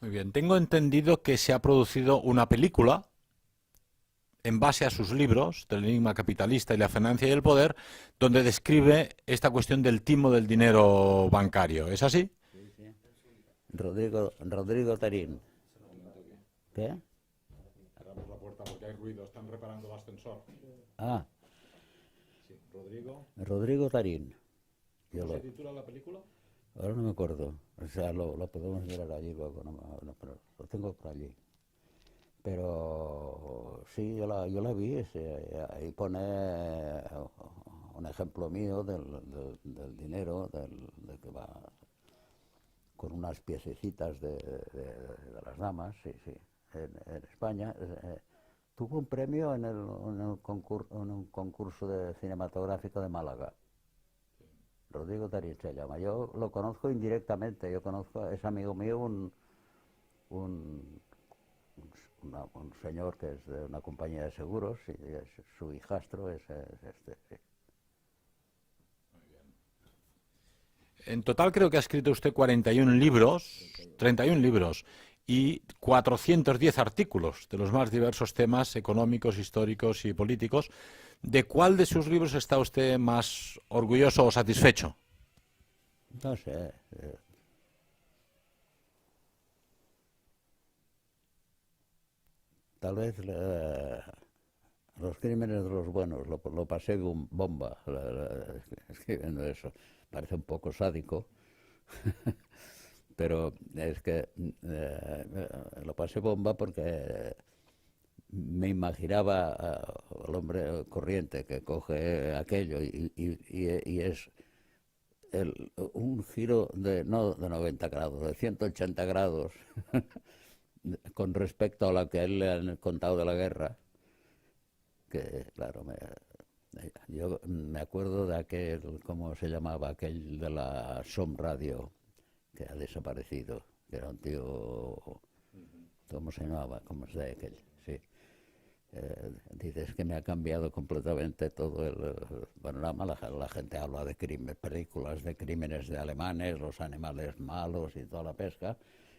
Muy bien, tengo entendido que se ha producido una película en base a sus libros, del enigma capitalista y la financia y el poder, donde describe esta cuestión del timo del dinero bancario. ¿Es así? Rodrigo Tarín. ¿Qué? Cerramos la puerta porque hay ruido, están reparando el ascensor. Ah, Sí, Rodrigo. Rodrigo Tarín. ¿Cómo se titula la película? Ahora no me acuerdo. O sea, lo podemos mirar allí luego, pero lo tengo por allí. Pero sí, yo la vi, ahí pone un ejemplo mío del dinero, de que va con unas piececitas de las damas, sí, sí, en España. Tuvo un premio en un concurso de cinematográfico de Málaga. Rodrigo Tarín se llama. Yo lo conozco indirectamente, es amigo mío, un señor que es de una compañía de seguros y su hijastro es este. Sí. En total creo que ha escrito usted 41 libros, 31 libros y 410 artículos de los más diversos temas económicos, históricos y políticos. ¿De cuál de sus libros está usted más orgulloso o satisfecho? No sé. Tal vez los crímenes de los buenos, lo pasé bomba escribiendo eso. Parece un poco sádico, pero es que lo pasé bomba porque me imaginaba al hombre corriente que coge aquello y es un giro no de 90 grados, de 180 grados con respecto a lo que a él le han contado de la guerra, que claro, yo me acuerdo de aquel, ¿cómo se llamaba? Aquel de la SOM Radio, que ha desaparecido, que era un tío, ¿cómo se llamaba? ¿Cómo se llama aquel? Sí. Dices que me ha cambiado completamente todo el panorama. La gente habla de películas de crímenes de alemanes, los animales malos y toda la pesca,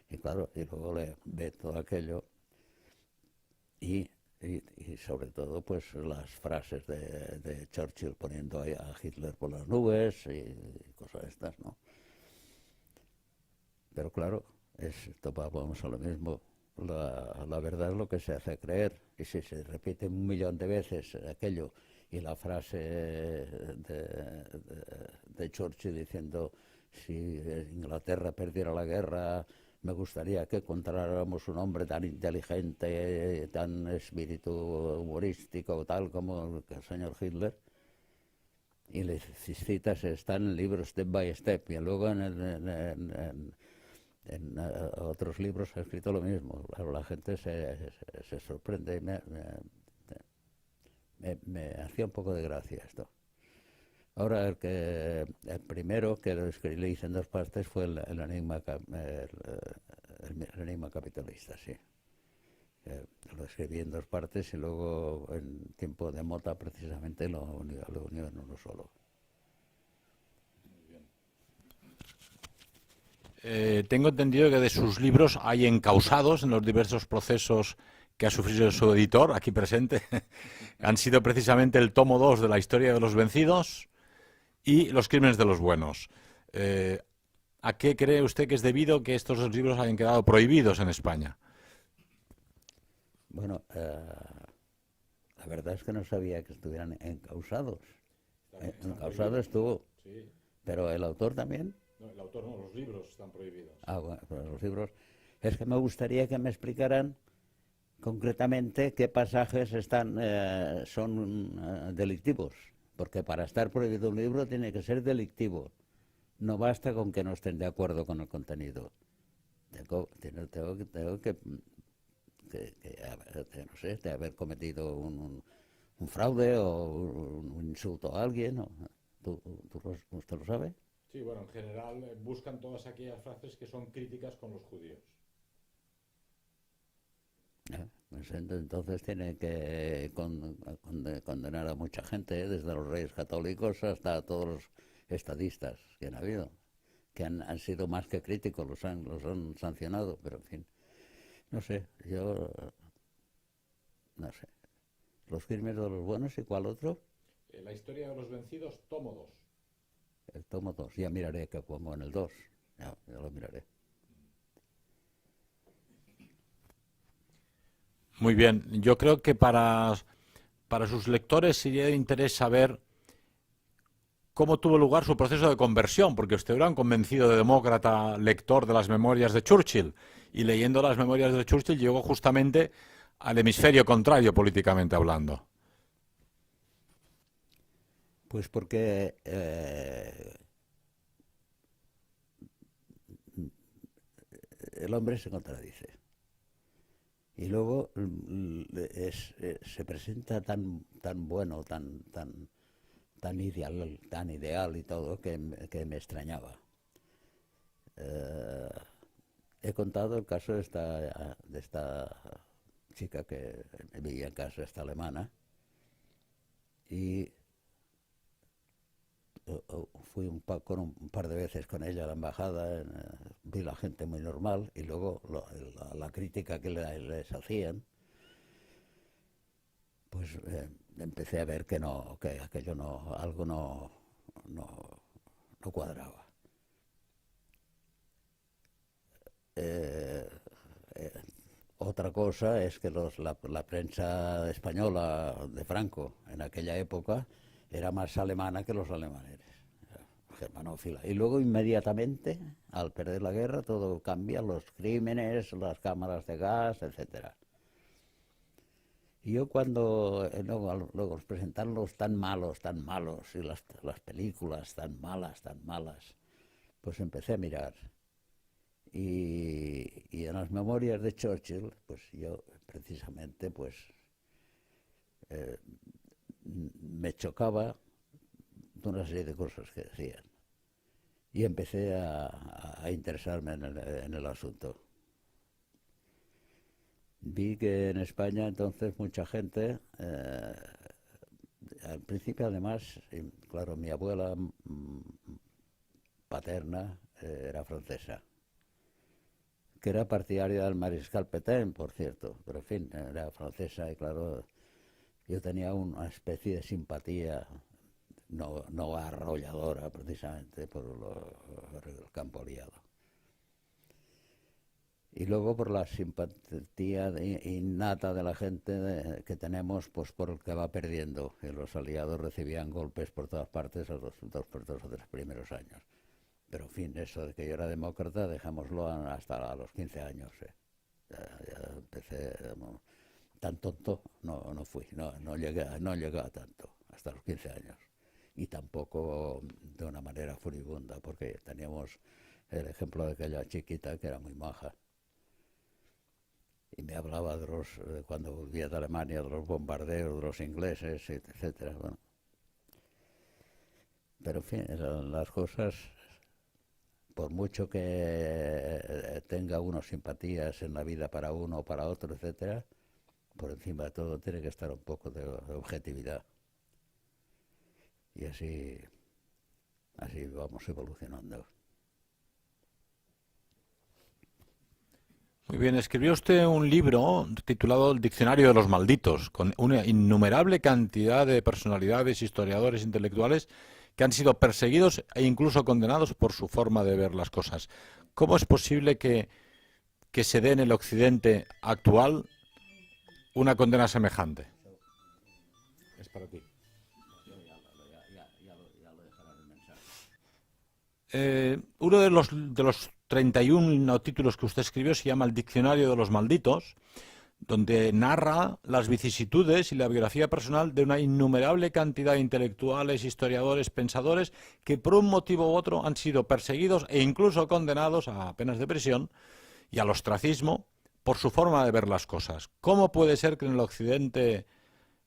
y claro, y luego le ve todo aquello y sobre todo pues las frases de Churchill poniendo ahí a Hitler por las nubes y cosas estas, ¿no? Pero claro, vamos a lo mismo. La verdad es lo que se hace creer, y si se repite 1.000.000 de veces aquello y la frase de Churchill diciendo si Inglaterra perdiera la guerra me gustaría que encontráramos un hombre tan inteligente, tan espíritu humorístico, tal como el señor Hitler, y las citas están en libros step by step, y luego en otros libros ha escrito lo mismo. Claro, la gente se sorprende y me hacía un poco de gracia esto. Ahora el primero que le hice en 2 partes fue el enigma capitalista, sí. Lo escribí en 2 partes y luego en tiempo de Mota precisamente lo unió en uno solo. Tengo entendido que de sus libros hay encausados en los diversos procesos que ha sufrido su editor, aquí presente. Han sido precisamente el tomo 2 de la historia de los vencidos y los crímenes de los buenos. ¿A qué cree usted que es debido que estos 2 libros hayan quedado prohibidos en España? Bueno, la verdad es que no sabía que estuvieran encausados. Encausados estuvo. Sí. ¿Pero el autor también? No, el autor no, los libros están prohibidos. Ah, bueno, pero los libros... Es que me gustaría que me explicaran concretamente qué pasajes son delictivos. Porque para estar prohibido un libro tiene que ser delictivo. No basta con que no estén de acuerdo con el contenido. Tengo que no sé, de haber cometido un fraude o un insulto a alguien. ¿Usted lo sabe? Sí, bueno, en general buscan todas aquellas frases que son críticas con los judíos. Pues entonces tiene que condenar a mucha gente, desde los reyes católicos hasta todos los estadistas que han habido, que han sido más que críticos, los han sancionado, pero en fin, no sé, yo no sé. Los crímenes de los buenos, ¿y cuál otro? La historia de los vencidos, tomo 2. El tomo 2, ya miraré que pongo en el 2, ya lo miraré. Muy bien, yo creo que para sus lectores sería de interés saber cómo tuvo lugar su proceso de conversión, porque usted era un convencido de demócrata lector de las memorias de Churchill, y leyendo las memorias de Churchill llegó justamente al hemisferio contrario políticamente hablando. Pues porque el hombre se contradice. Y luego se presenta tan bueno, tan ideal y todo, que me extrañaba. He contado el caso de esta chica que vivía en casa, esta alemana, y fui un par de veces con ella a la embajada, vi la gente muy normal, y luego la crítica que les hacían, pues empecé a ver que aquello algo no cuadraba. Otra cosa es que la prensa española de Franco en aquella época era más alemana que los alemanes, germanófila. Y luego inmediatamente, al perder la guerra, todo cambia, los crímenes, las cámaras de gas, etcétera. Y yo cuando luego presentarlos tan malos, y las películas tan malas, pues empecé a mirar. Y en las memorias de Churchill, pues yo precisamente pues me chocaba de una serie de cosas que decían. Y empecé a interesarme en el asunto. Vi que en España entonces mucha gente, al principio además, claro, mi abuela paterna era francesa, que era partidaria del mariscal Pétain, por cierto, pero en fin, era francesa y claro, yo tenía una especie de simpatía, no arrolladora precisamente, por el campo aliado. Y luego por la simpatía innata de la gente que tenemos, pues por el que va perdiendo, que los aliados recibían golpes por todas partes los 2 o 3 primeros años. Pero en fin, eso de que yo era demócrata, dejámoslo hasta a los 15 años. Ya empecé, tan tonto no fui, no llegué a tanto, hasta los 15 años. Y tampoco de una manera furibunda, porque teníamos el ejemplo de aquella chiquita que era muy maja. Y me hablaba cuando volvía de Alemania, de los bombardeos, de los ingleses, etcétera. Bueno. Pero en fin, eran las cosas. Por mucho que tenga uno simpatías en la vida para uno o para otro, etcétera, por encima de todo tiene que estar un poco de objetividad. Y así vamos evolucionando. Muy bien, escribió usted un libro titulado El Diccionario de los Malditos, con una innumerable cantidad de personalidades, historiadores, intelectuales que han sido perseguidos e incluso condenados por su forma de ver las cosas. ¿Cómo es posible que se dé en el Occidente actual una condena semejante? Es para ti. Uno de los 31 títulos que usted escribió se llama El Diccionario de los Malditos, donde narra las vicisitudes y la biografía personal de una innumerable cantidad de intelectuales, historiadores, pensadores, que por un motivo u otro han sido perseguidos e incluso condenados a penas de prisión y al ostracismo por su forma de ver las cosas. ¿Cómo puede ser que en el Occidente,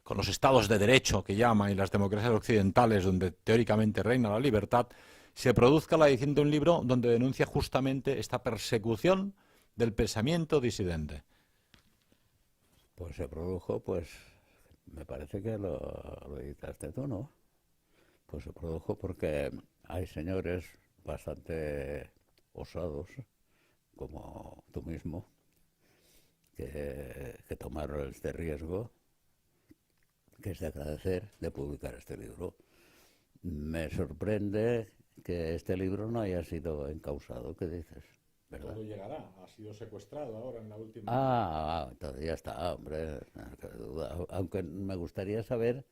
con los estados de derecho que llama y las democracias occidentales, donde teóricamente reina la libertad, se produzca la edición de un libro donde denuncia justamente esta persecución del pensamiento disidente? Pues se produjo, pues me parece que lo editaste tú, ¿no? Pues se produjo porque hay señores bastante osados, como tú mismo, que tomaron este riesgo, que es de agradecer, de publicar este libro. Me sorprende que este libro no haya sido encausado, ¿qué dices? ¿Verdad? Todo llegará. Ha sido secuestrado ahora en la última. Entonces ya está, hombre, no cabe duda. Aunque me gustaría saber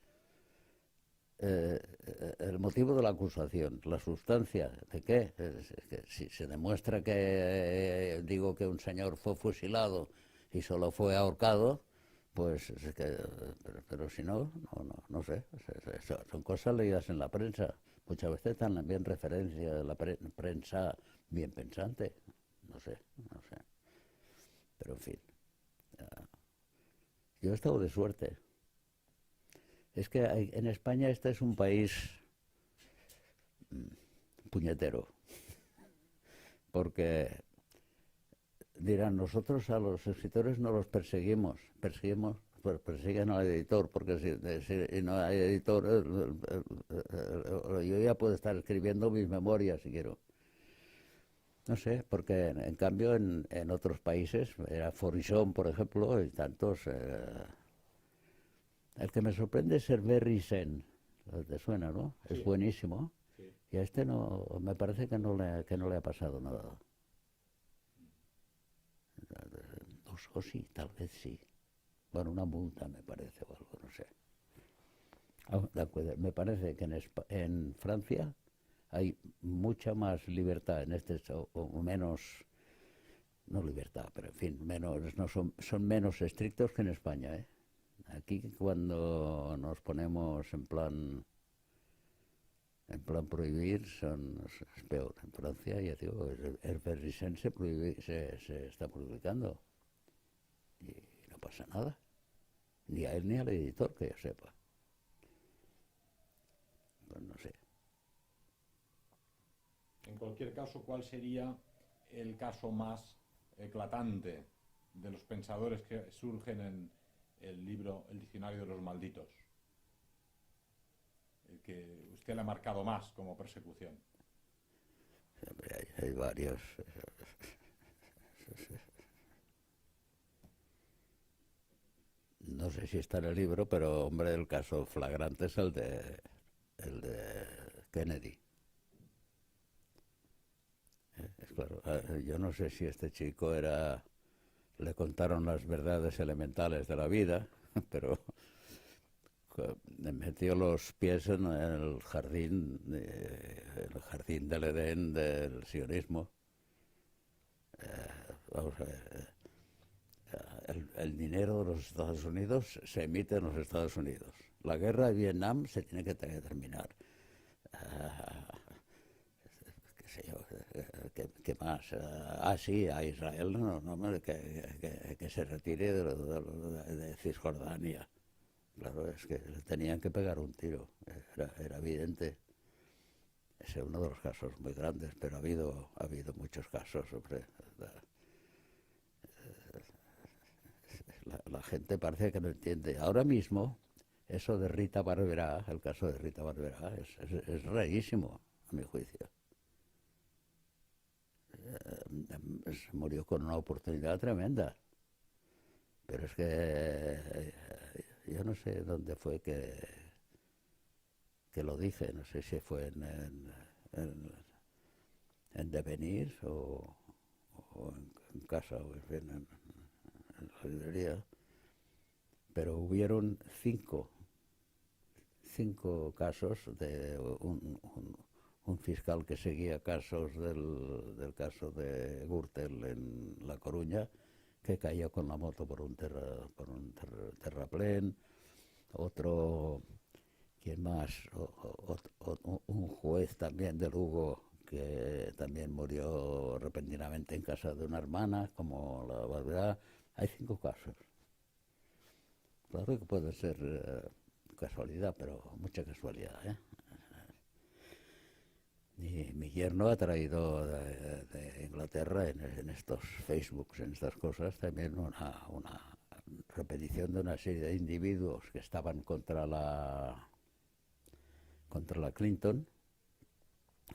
el motivo de la acusación, la sustancia, ¿de qué? Es que si se demuestra que, digo que un señor fue fusilado y solo fue ahorcado, pues es que, pero si no, no sé, son cosas leídas en la prensa, muchas veces también referencia de la prensa bien pensante, no sé, pero en fin, yo he estado de suerte. Es que en España este es un país puñetero, porque dirán, nosotros a los escritores no los perseguimos, pues persiguen al editor, porque si no hay editor, yo ya puedo estar escribiendo mis memorias si quiero. No sé, porque en cambio en otros países, era Forisson, por ejemplo, y tantos... el que me sorprende es Hervé Sen, te suena, ¿no? Es Sí, buenísimo. sí. Y a este no, me parece que no le ha pasado nada. O sí, tal vez sí. Bueno, una multa me parece o algo, no sé. De acuerdo. Me parece que en Francia hay mucha más libertad en este, o menos, no libertad, pero en fin, menos, no son menos estrictos que en España, ¿eh? Aquí cuando nos ponemos en plan prohibir, es peor. En Francia, ya digo, el Berrisen se está publicando y no pasa nada. Ni a él ni al editor, que yo sepa. Pues no sé. En cualquier caso, ¿cuál sería el caso más eclatante de los pensadores que surgen en el libro El diccionario de los malditos? El que usted le ha marcado más como persecución. Hombre, hay varios. No sé si está en el libro, pero hombre, el caso flagrante es el de Kennedy. Es claro, yo no sé si este chico le contaron las verdades elementales de la vida, pero metió los pies en el jardín del Edén del sionismo. Vamos a ver, el dinero de los Estados Unidos se emite en los Estados Unidos. La guerra de Vietnam se tiene que terminar. Qué sé yo, ¿qué más? Sí, a Israel que se retire de Cisjordania. Claro, es que le tenían que pegar un tiro, era evidente. Ese es uno de los casos muy grandes, pero ha habido muchos casos, hombre. La gente parece que no entiende. Ahora mismo, eso de Rita Barberá, el caso de Rita Barberá, es rarísimo, a mi juicio. Murió con una oportunidad tremenda. Pero es que yo no sé dónde fue que lo dije, no sé si fue en Devenir o en casa o en la librería, pero hubieron cinco casos de un fiscal que seguía casos del caso de Gürtel en La Coruña, que cayó con la moto por un terraplén, otro, ¿quién más? Un juez también de Lugo que también murió repentinamente en casa de una hermana, como la Barberá. Hay 5 casos. Claro que puede ser casualidad, pero mucha casualidad, ¿eh? Mi yerno ha traído de Inglaterra en estos Facebooks, en estas cosas, también una repetición de una serie de individuos que estaban contra la Clinton,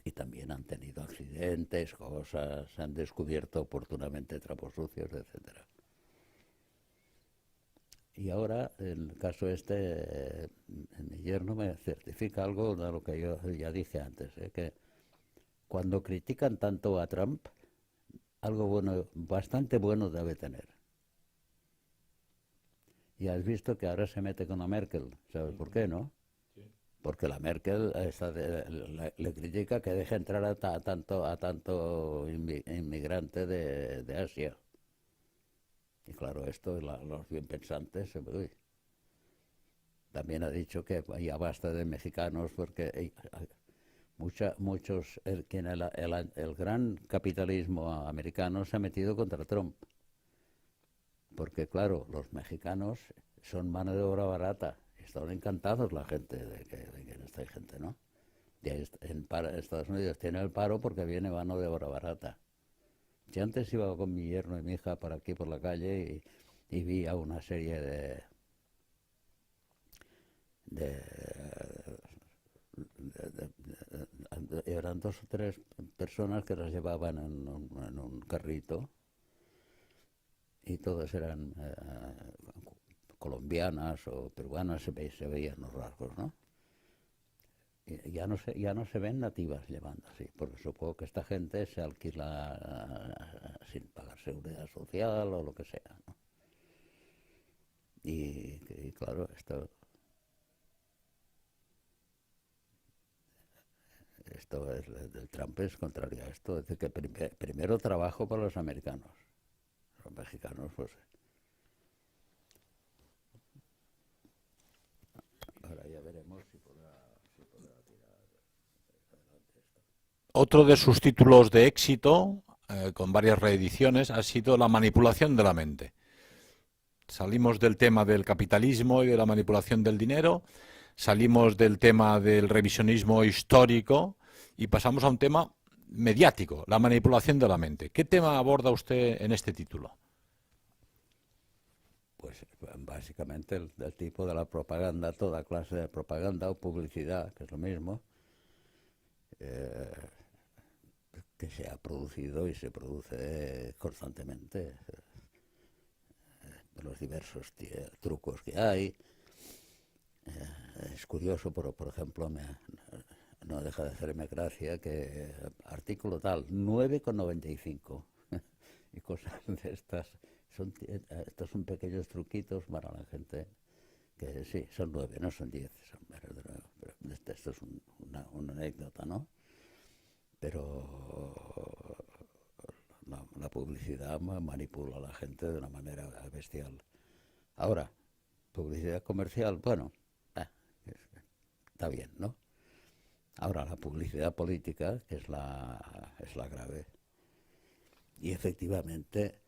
y también han tenido accidentes, cosas, se han descubierto oportunamente trapos sucios, etcétera. Y ahora, en el caso este, mi yerno me certifica algo de lo que yo ya dije antes, que cuando critican tanto a Trump, algo bueno, bastante bueno debe tener. Y has visto que ahora se mete con la Merkel, ¿sabes por qué, no? Porque la Merkel le critica que deje entrar a tanto inmigrante de Asia. Y claro, esto los bien pensantes, uy. También ha dicho que ya basta de mexicanos porque muchos, el gran capitalismo americano se ha metido contra Trump. Porque claro, los mexicanos son mano de obra barata. Están encantados la gente de que no está gente, ¿no? Y en Estados Unidos tiene el paro porque viene mano de obra barata. Yo antes iba con mi yerno y mi hija por aquí por la calle y vi a una serie eran 2 o 3 personas que las llevaban en un carrito, y todas eran colombianas o peruanas, se veían los rasgos, ¿no? Y ya no se ven nativas llevando así, porque supongo que esta gente se alquila sin pagar seguridad social o lo que sea, ¿no? Y claro, el Trump es contrario a esto, es decir, que primero trabajo para los americanos, los mexicanos, pues. Ahora ya veremos si podrá tirar adelante esto. Otro de sus títulos de éxito, con varias reediciones, ha sido La manipulación de la mente. Salimos del tema del capitalismo y de la manipulación del dinero, salimos del tema del revisionismo histórico y pasamos a un tema mediático, la manipulación de la mente. ¿Qué tema aborda usted en este título? Pues básicamente el tipo de la propaganda, toda clase de propaganda o publicidad, que es lo mismo, que se ha producido y se produce constantemente, los diversos trucos que hay. Es curioso, por ejemplo, no deja de hacerme gracia que artículo tal, 9,95 y cosas de estas. Estos son pequeños truquitos para la gente que sí, son 9, no son 10, son menos de 9. Pero esto es una anécdota, ¿no? Pero la publicidad manipula a la gente de una manera bestial. Ahora, publicidad comercial, bueno, está bien, ¿no? Ahora, la publicidad política, que es la grave. Y efectivamente,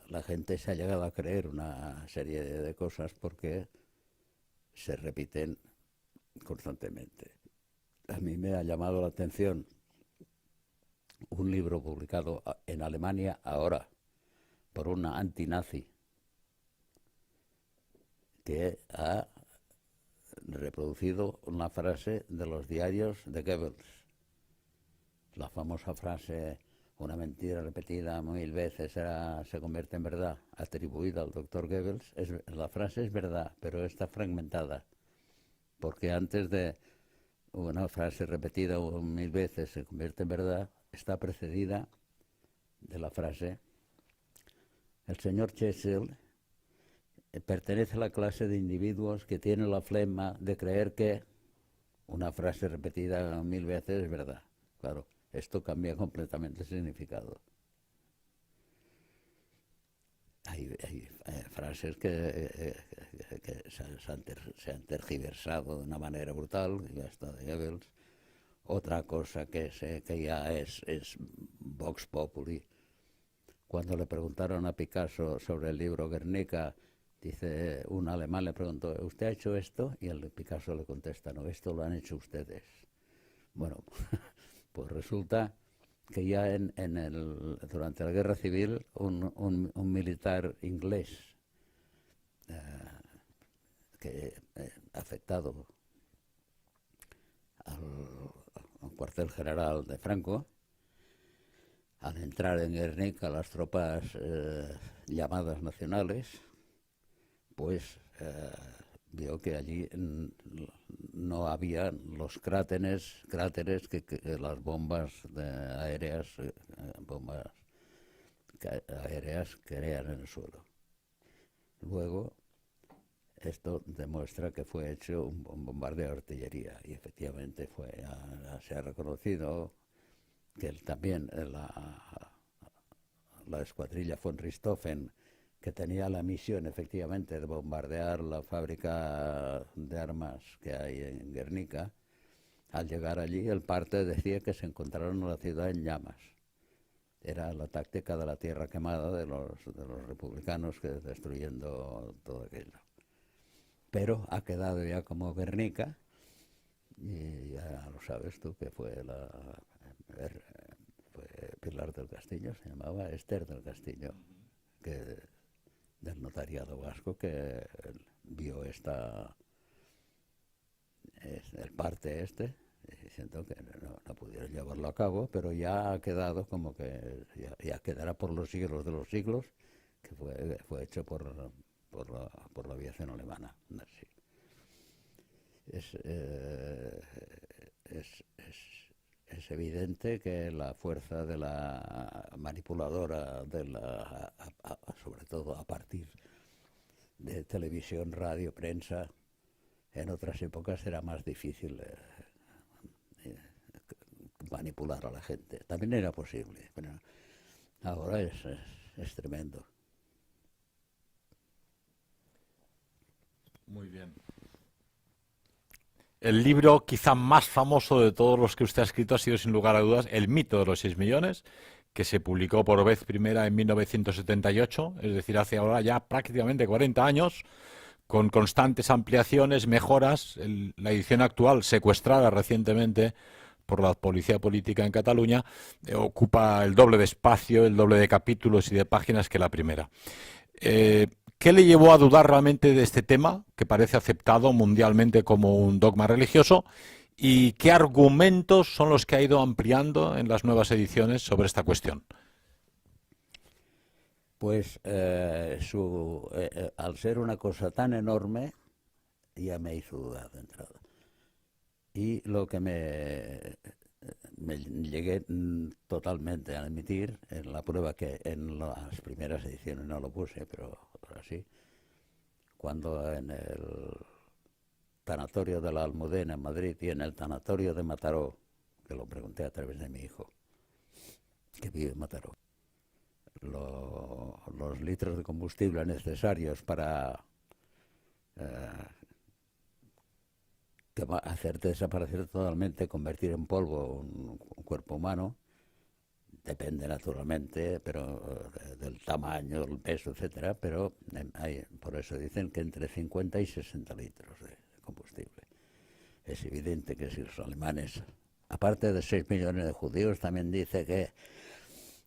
la gente se ha llegado a creer una serie de cosas porque se repiten constantemente. A mí me ha llamado la atención un libro publicado en Alemania ahora por una antinazi que ha reproducido una frase de los diarios de Goebbels. La famosa frase, una mentira repetida 1000 veces se convierte en verdad, atribuida al doctor Goebbels. La frase es verdad, pero está fragmentada, porque antes de una frase repetida 1000 veces se convierte en verdad, está precedida de la frase: el señor Churchill pertenece a la clase de individuos que tienen la flema de creer que una frase repetida 1000 veces es verdad. Claro, esto cambia completamente el significado. Hay frases que se han tergiversado de una manera brutal, ya está de Goebbels. Otra cosa que ya es Vox Populi. Cuando le preguntaron a Picasso sobre el libro Guernica, dice, un alemán le preguntó, ¿usted ha hecho esto? Y el Picasso le contesta, no, esto lo han hecho ustedes. Bueno, pues resulta que ya durante la Guerra Civil un militar inglés afectado al cuartel general de Franco, al entrar en Guernica las tropas llamadas nacionales, pues vio que allí no había los cráteres que las bombas aéreas crean en el suelo. Luego, esto demuestra que fue hecho un bombardeo de artillería, y efectivamente se ha reconocido que también la escuadrilla von Richthofen, que tenía la misión efectivamente de bombardear la fábrica de armas que hay en Guernica, al llegar allí el parte decía que se encontraron la ciudad en llamas. Era la táctica de la tierra quemada de los republicanos, que destruyendo todo aquello. Pero ha quedado ya como Guernica, y ya lo sabes tú, que fue Pilar del Castillo, se llamaba Esther del Castillo, del notariado vasco, que vio el parte diciendo que no pudieron llevarlo a cabo, pero ya ha quedado como que ya quedará por los siglos de los siglos, que fue hecho por la aviación alemana. Sí. Es evidente que la fuerza de la manipuladora, sobre todo a partir de televisión, radio, prensa, en otras épocas era más difícil manipular a la gente. También era posible, pero ahora es tremendo. Muy bien. El libro quizá más famoso de todos los que usted ha escrito ha sido, sin lugar a dudas, El mito de los 6 millones, que se publicó por vez primera en 1978, es decir, hace ahora ya prácticamente 40 años, con constantes ampliaciones, mejoras. La edición actual, secuestrada recientemente por la policía política en Cataluña, ocupa el doble de espacio, el doble de capítulos y de páginas que la primera. ¿Qué le llevó a dudar realmente de este tema, que parece aceptado mundialmente como un dogma religioso? ¿Y qué argumentos son los que ha ido ampliando en las nuevas ediciones sobre esta cuestión? Pues al ser una cosa tan enorme, ya me hizo dudar de entrada. Y lo que me llegué totalmente a admitir en la prueba, que en las primeras ediciones no lo puse, pero ahora sí, cuando en el tanatorio de la Almudena en Madrid y en el tanatorio de Mataró, que lo pregunté a través de mi hijo, que vive en Mataró, los litros de combustible necesarios para hacer desaparecer totalmente, convertir en polvo un cuerpo humano, depende naturalmente, pero del tamaño, del peso, etcétera, pero por eso dicen que entre 50 y 60 litros de combustible. Es evidente que si los alemanes, aparte de 6 millones de judíos, también dice que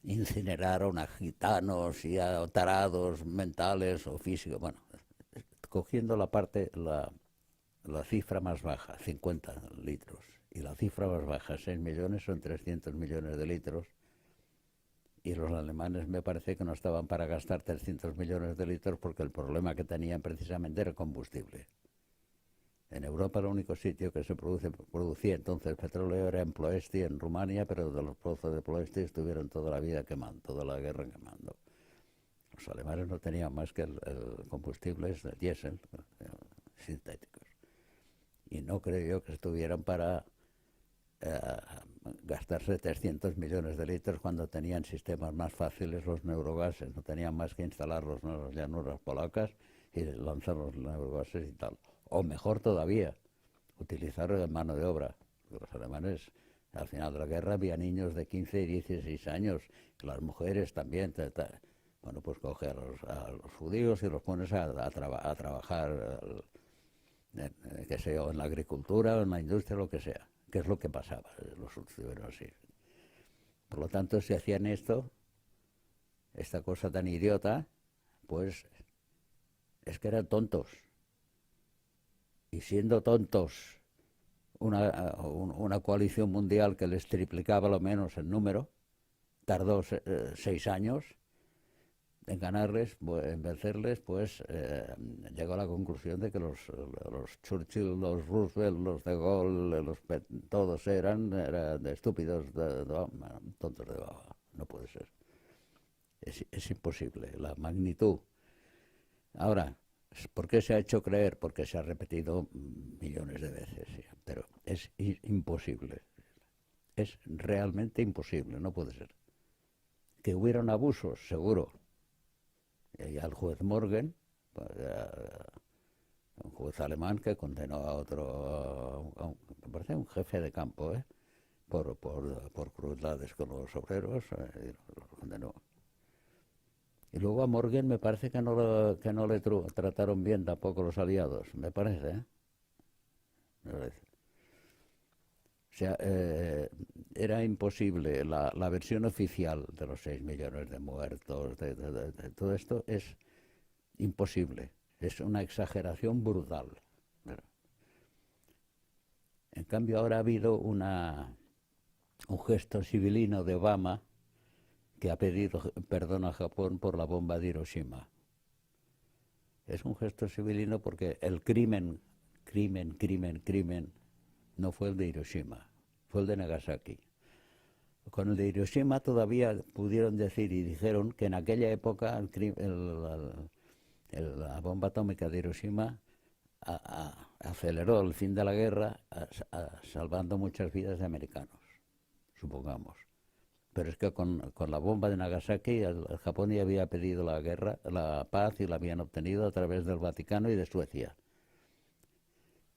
incineraron a gitanos y a tarados mentales o físicos. Bueno, cogiendo la cifra más baja, 50 litros, y la cifra más baja, 6 millones, son 300 millones de litros, y los alemanes me parece que no estaban para gastar 300 millones de litros, porque el problema que tenían precisamente era el combustible. En Europa el único sitio que se producía entonces petróleo era en Ploesti, en Rumania, pero de los pozos de Ploesti estuvieron toda la vida quemando, toda la guerra quemando. Los alemanes no tenían más que el combustible de diésel, sintéticos. Y no creo yo que estuvieran para gastarse 300 millones de litros cuando tenían sistemas más fáciles, los neurogases. No tenían más que instalarlos en las llanuras polacas y lanzar los neurogases y tal. O mejor todavía, utilizarlo de mano de obra. Los alemanes, al final de la guerra, había niños de 15 y 16 años, las mujeres también. Bueno, pues coge a los judíos y los pones a trabajar, qué sé yo, en la agricultura, en la industria, lo que sea, que es lo que pasaba, los sucedieron así. Por lo tanto, si hacían esto, esta cosa tan idiota, pues es que eran tontos. Y siendo tontos, una coalición mundial que les triplicaba lo menos el número, tardó 6 años en ganarles, en vencerles, pues llegó a la conclusión de que los Churchill, los Roosevelt, los de Gaulle, todos eran de estúpidos, tontos de baba. No puede ser. Es imposible, la magnitud. Ahora, ¿por qué se ha hecho creer? Porque se ha repetido millones de veces, sí, pero es imposible. Es realmente imposible, no puede ser. Que hubieron abusos, seguro. Y al juez Morgan, un juez alemán que condenó a otro, me parece un jefe de campo, por crueldades con los obreros, lo condenó. Y luego a Morgan me parece que no le trataron bien tampoco los aliados, me parece, ¿eh? Me parece. O sea, era imposible. La versión oficial de los 6 millones de muertos, de todo esto, es imposible. Es una exageración brutal. En cambio, ahora ha habido un gesto civilino de Obama que ha pedido perdón a Japón por la bomba de Hiroshima. Es un gesto civilino porque el crimen no fue el de Hiroshima, fue el de Nagasaki. Con el de Hiroshima todavía pudieron decir y dijeron que en aquella época la bomba atómica de Hiroshima aceleró el fin de la guerra, salvando muchas vidas de americanos, supongamos. Pero es que con la bomba de Nagasaki el Japón ya había pedido la paz, y la habían obtenido a través del Vaticano y de Suecia.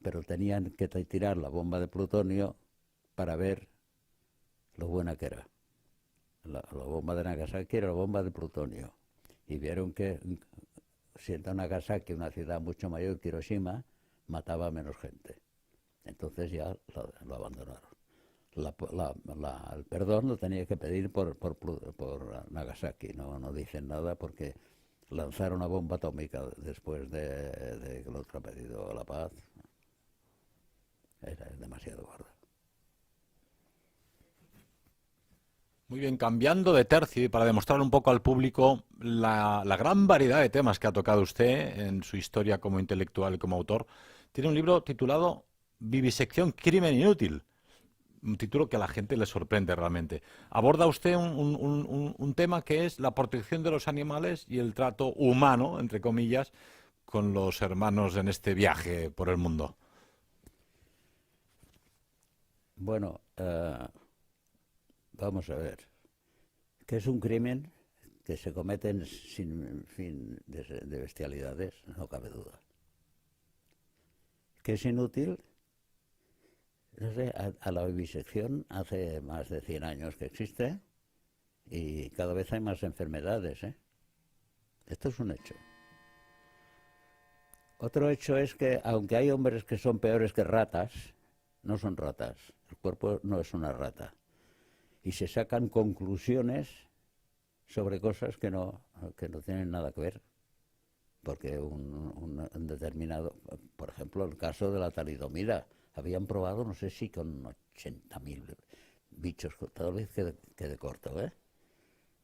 Pero tenían que tirar la bomba de plutonio para ver lo buena que era. La bomba de Nagasaki era la bomba de plutonio. Y vieron que, siendo Nagasaki una ciudad mucho mayor que Hiroshima, mataba a menos gente. Entonces ya lo abandonaron. El perdón lo tenía que pedir por Nagasaki. No dicen nada porque lanzar una bomba atómica después de que el otro ha pedido la paz era demasiado gordo. Muy bien, cambiando de tercio y para demostrar un poco al público la gran variedad de temas que ha tocado usted en su historia como intelectual y como autor, tiene un libro titulado Vivisección, crimen inútil. Un título que a la gente le sorprende realmente. Aborda usted un tema que es la protección de los animales y el trato humano, entre comillas, con los hermanos en este viaje por el mundo. Bueno, vamos a ver. ¿Qué es un crimen? Que se cometen sin fin de bestialidades, no cabe duda. ¿Qué es inútil? No sé, a la vivisección hace más de 100 años que existe y cada vez hay más enfermedades, ¿eh? Esto es un hecho. Otro hecho es que, aunque hay hombres que son peores que ratas, no son ratas. El cuerpo no es una rata. Y se sacan conclusiones sobre cosas que no tienen nada que ver. Porque un determinado, por ejemplo, el caso de la talidomida, habían probado, no sé si con 80.000 bichos, tal vez quede corto, ¿eh?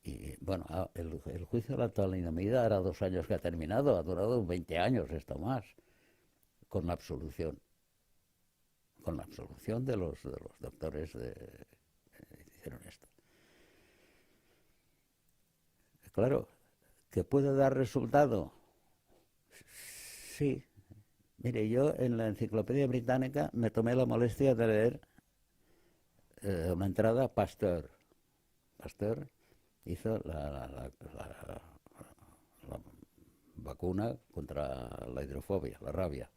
Y bueno, el juicio de la talidomida era 2 años que ha terminado, ha durado 20 años, esto más, con la absolución. Con la absolución de los doctores que hicieron esto. Claro, que puede dar resultado. Sí. Mire, yo en la Enciclopedia Británica me tomé la molestia de leer una entrada a Pasteur. Pasteur hizo la vacuna contra la hidrofobia, la rabia.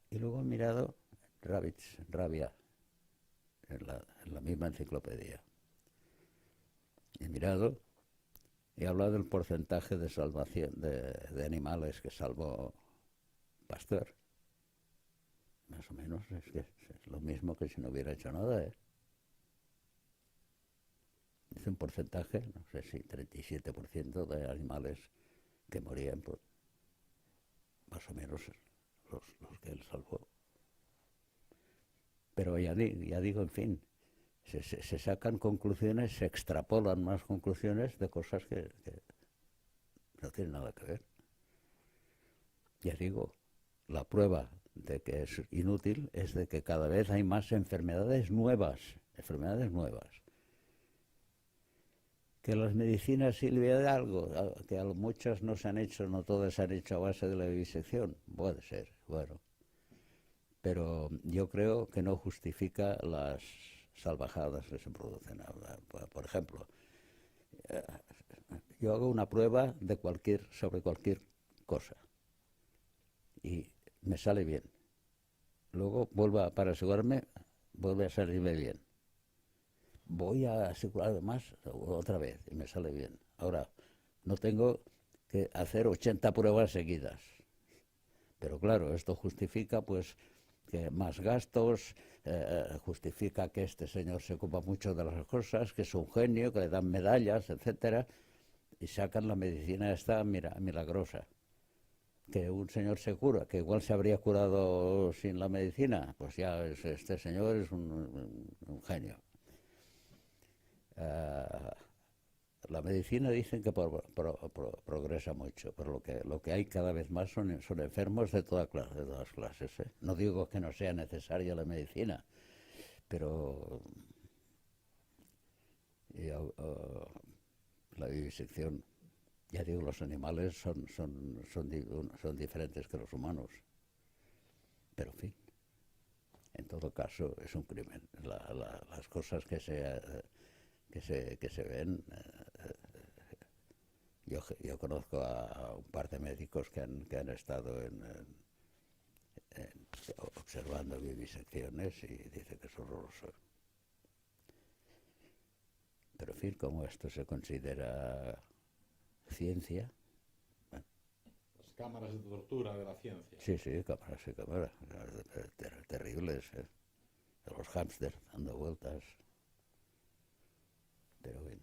Y luego he mirado rabia, en la misma enciclopedia. He mirado y he hablado del porcentaje de salvación de animales que salvó Pasteur. Más o menos es lo mismo que si no hubiera hecho nada, ¿eh? un porcentaje, no sé si 37% de animales que morían, pues, más o menos los que él salvó. Pero ya digo, en fin, se sacan conclusiones, se extrapolan más conclusiones de cosas que no tienen nada que ver. Ya digo, la prueba de que es inútil es de que cada vez hay más enfermedades nuevas. Que las medicinas sirven de algo, que muchas no se han hecho, no todas se han hecho a base de la vivisección, puede ser, bueno. Pero yo creo que no justifica las salvajadas que se producen. Por ejemplo, yo hago una prueba sobre cualquier cosa y me sale bien. Luego para asegurarme, vuelve a salirme bien. Voy a asegurar más otra vez y me sale bien. Ahora, no tengo que hacer 80 pruebas seguidas. Pero claro, esto justifica pues que más gastos, justifica que este señor se ocupa mucho de las cosas, que es un genio, que le dan medallas, etcétera, y sacan la medicina esta milagrosa. Que un señor se cura, que igual se habría curado sin la medicina, pues ya este señor es un genio. La medicina dicen que progresa mucho, pero lo que hay cada vez más son enfermos de todas clases, ¿eh? No digo que no sea necesaria la medicina, pero la vivisección, ya digo, los animales son diferentes que los humanos, pero en fin, en todo caso es un crimen. Las cosas que se ven. Yo conozco a un par de médicos que han estado observando vivisecciones y dicen que es horroroso. Pero en fin, como esto se considera ciencia. Bueno. Las cámaras de tortura de la ciencia. Sí, cámaras. Terribles, ¿eh? De los hámsters dando vueltas. Pero bien.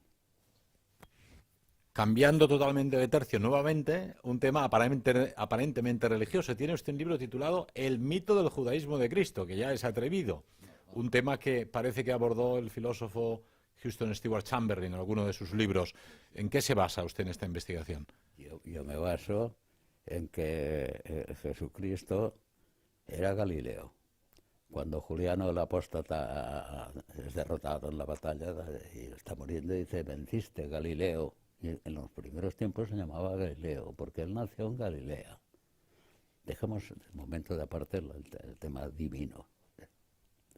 Cambiando totalmente de tercio nuevamente, un tema aparentemente religioso. Tiene usted un libro titulado El mito del judaísmo de Cristo, que ya es atrevido. Un tema que parece que abordó el filósofo Houston Stewart Chamberlain en alguno de sus libros. ¿En qué se basa usted en esta investigación? Yo me baso en que Jesucristo era Galileo. Cuando Juliano el apóstata es derrotado en la batalla y está muriendo, dice, venciste, Galileo. Y en los primeros tiempos se llamaba Galileo, porque él nació en Galilea. Dejemos de momento de aparte el tema divino.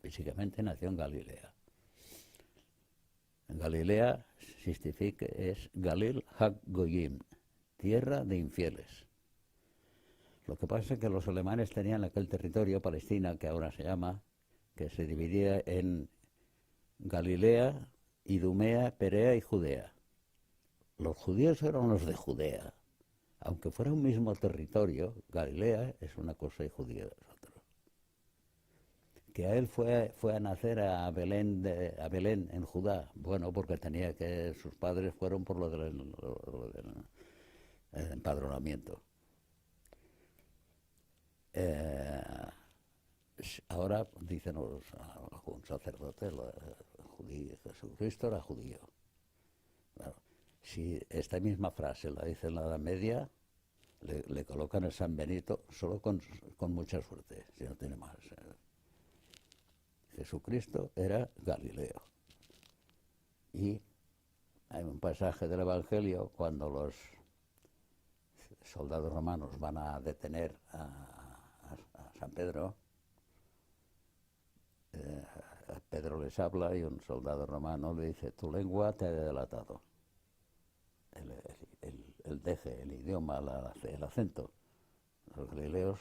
Físicamente nació en Galilea. En Galilea es Galil HaGoyim, tierra de infieles. Lo que pasa es que los alemanes tenían aquel territorio, Palestina, que ahora se llama, que se dividía en Galilea, Idumea, Perea y Judea. Los judíos eran los de Judea. Aunque fuera un mismo territorio, Galilea es una cosa y Judea es otra. Que a él fue a nacer a Belén en Judá. Bueno, porque sus padres fueron por lo del empadronamiento. Ahora dicen un sacerdote, Jesucristo era judío. Bueno, si esta misma frase la dice en la Edad Media, le colocan el San Benito solo con mucha suerte, si no tiene más. Jesucristo era Galileo. Y hay un pasaje del Evangelio cuando los soldados romanos van a detener a San Pedro. Pedro les habla y un soldado romano le dice, tu lengua te ha delatado. El deje, el idioma, el acento. Los galileos,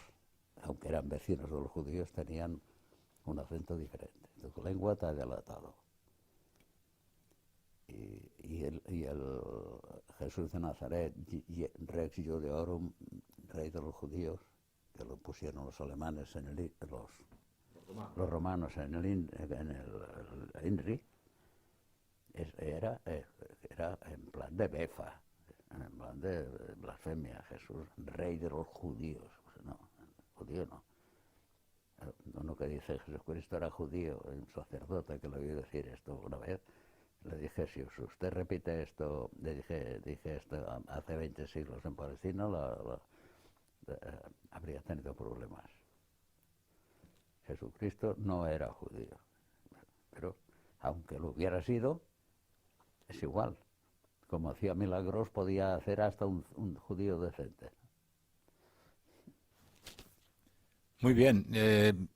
aunque eran vecinos de los judíos, tenían un acento diferente. Tu lengua te ha delatado. Y el Jesús de Nazaret, Rex Judeorum, rey de los judíos, que lo pusieron los alemanes los romanos en el INRI, era en plan de befa, en plan de blasfemia. Jesús, rey de los judíos. Pues no, judío no. Uno que dice Jesucristo era judío, un sacerdote que lo oí decir esto una vez, le dije, si usted repite esto, dije esto hace 20 siglos en Palestina, habría tenido problemas. Jesucristo no era judío, pero aunque lo hubiera sido, es igual. Como hacía milagros, podía hacer hasta un judío decente. Muy bien,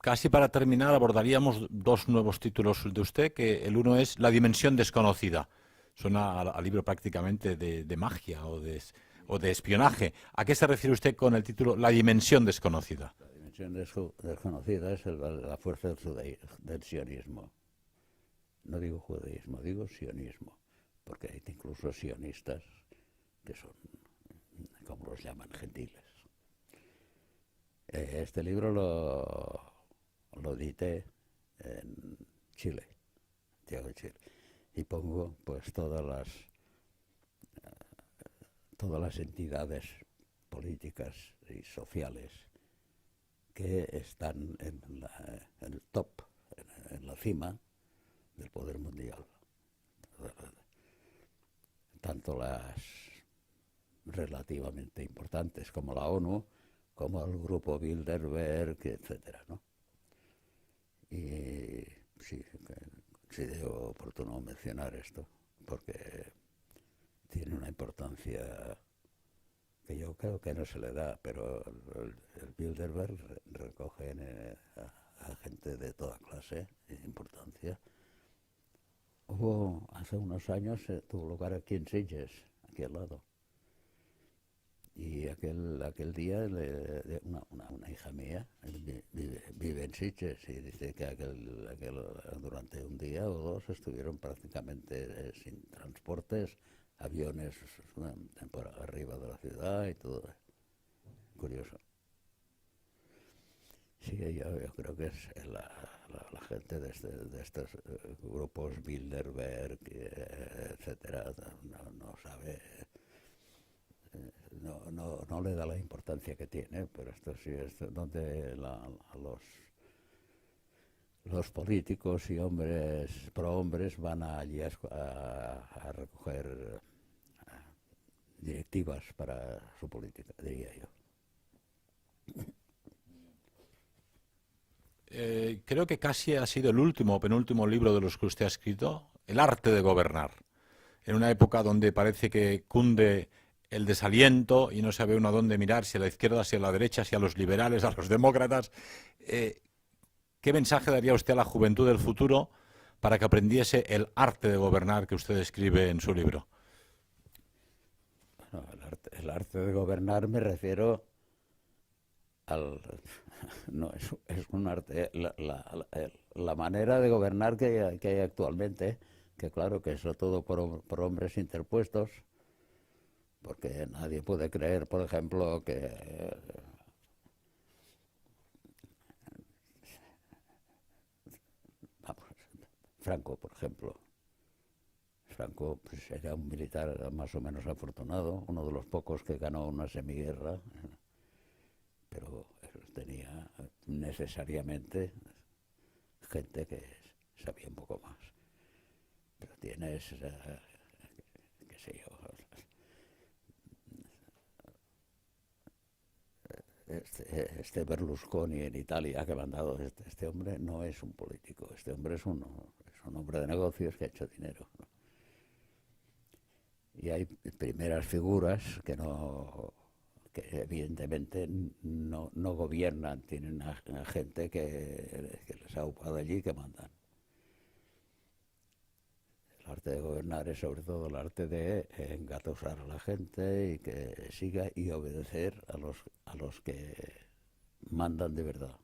casi para terminar abordaríamos dos nuevos títulos de usted, que el uno es La dimensión desconocida. Suena a libro prácticamente de magia o de espionaje. ¿A qué se refiere usted con el título La dimensión desconocida? La dimensión desconocida es la fuerza del sionismo. No digo judaísmo, digo sionismo, porque hay incluso sionistas que son, como los llaman, gentiles. Este libro lo edité en Chile, Santiago de Chile, y pongo pues todas las entidades políticas y sociales que están en el top, en la cima del poder mundial. Tanto las relativamente importantes como la ONU, como el grupo Bilderberg, etcétera, ¿no? Y sí, considero oportuno mencionar esto, porque tiene una importancia que yo creo que no se le da, pero el Bilderberg recoge a gente de toda clase de importancia. Hace unos años tuvo lugar aquí en Sitges, aquí al lado. Y aquel día una hija mía vive en Sitges y dice que durante un día o dos estuvieron prácticamente sin transportes, aviones por arriba de la ciudad y todo. Curioso. Sí, yo creo que es la gente de estos grupos Bilderberg, etcétera, no sabe, no le da la importancia que tiene, pero esto sí es donde los políticos y hombres prohombres van allí a recoger directivas para su política, diría yo. Creo que casi ha sido el último o penúltimo libro de los que usted ha escrito, El arte de gobernar. En una época donde parece que cunde el desaliento y no sabe uno a dónde mirar, si a la izquierda, si a la derecha, si a los liberales, a los demócratas. ¿Qué mensaje daría usted a la juventud del futuro para que aprendiese el arte de gobernar que usted describe en su libro? Bueno, el arte de gobernar me refiero no, es un arte, la manera de gobernar que hay actualmente, que claro que es todo por hombres interpuestos, porque nadie puede creer, por ejemplo, que Franco, por ejemplo. Franco pues, era un militar más o menos afortunado, uno de los pocos que ganó una semiguerra, pero tenía necesariamente gente que sabía un poco más. Pero tienes, qué sé yo, este Berlusconi en Italia que ha mandado, este hombre no es un político, este hombre es un hombre de negocios que ha hecho dinero, ¿no? Y hay primeras figuras que evidentemente no gobiernan, tienen a gente que les ha ocupado allí que mandan. El arte de gobernar es sobre todo el arte de engatusar a la gente y que siga y obedecer a los que mandan de verdad.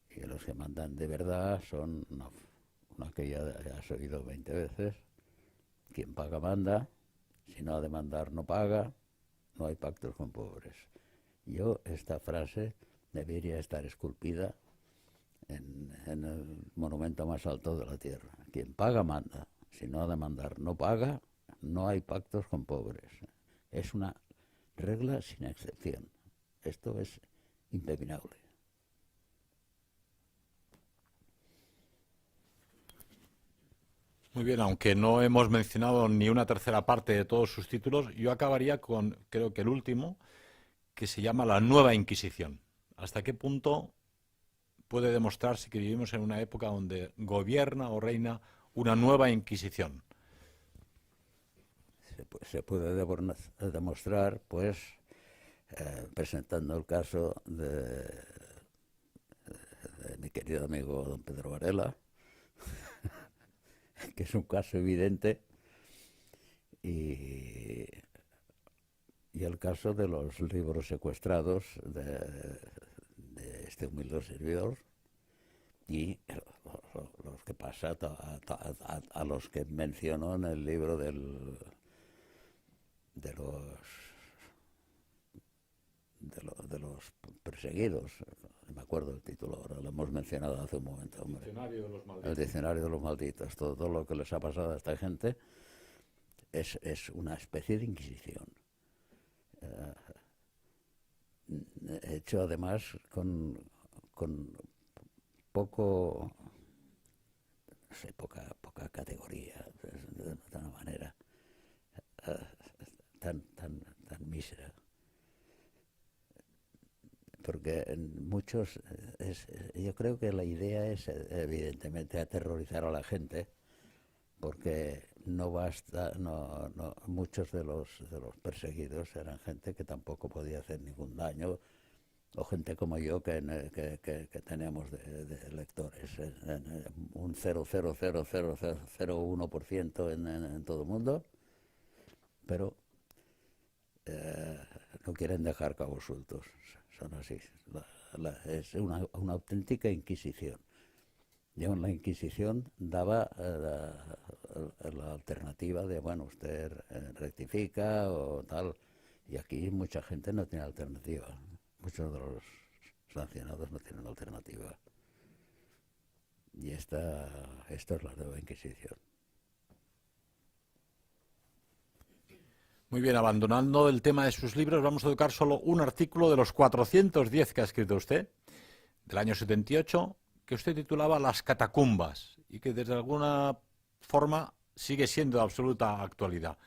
Y los que mandan de verdad son una que ya has oído 20 veces: quien paga manda, si no ha de mandar no paga, no hay pactos con pobres. Esta frase debería estar esculpida en el monumento más alto de la Tierra. quien paga manda. Si no ha de mandar no paga, no hay pactos con pobres. Es una regla sin excepción. Esto es impepinable. Muy bien, aunque no hemos mencionado ni una tercera parte de todos sus títulos, yo acabaría con, creo que el último, que se llama La Nueva Inquisición. ¿Hasta qué punto puede demostrarse que vivimos en una época donde gobierna o reina una nueva Inquisición? Se puede demostrar, pues, presentando el caso de mi querido amigo don Pedro Varela, que es un caso evidente, y el caso de los libros secuestrados de este humilde servidor, y los que pasa a los que menciono en el libro de los perseguidos. No me acuerdo el título ahora, lo hemos mencionado hace un momento, hombre. Diccionario de los malditos. El diccionario de los malditos. Todo lo que les ha pasado a esta gente es una especie de inquisición. Hecho además con poco, no sé, poca categoría, de una manera tan mísera. Porque en muchos, yo creo que la idea es evidentemente aterrorizar a la gente, porque no basta, muchos de los perseguidos eran gente que tampoco podía hacer ningún daño, o gente como yo que teníamos de lectores, un 0,00001% en todo el mundo, pero no quieren dejar cabos sueltos. Son así. Es una auténtica inquisición. Yo en la Inquisición daba la alternativa de, bueno, usted rectifica o tal, y aquí mucha gente no tiene alternativa. Muchos de los sancionados no tienen alternativa. Y esto es la nueva Inquisición. Muy bien, abandonando el tema de sus libros, vamos a tocar solo un artículo de los 410 que ha escrito usted, del año 78, que usted titulaba Las catacumbas, y que desde alguna forma sigue siendo de absoluta actualidad.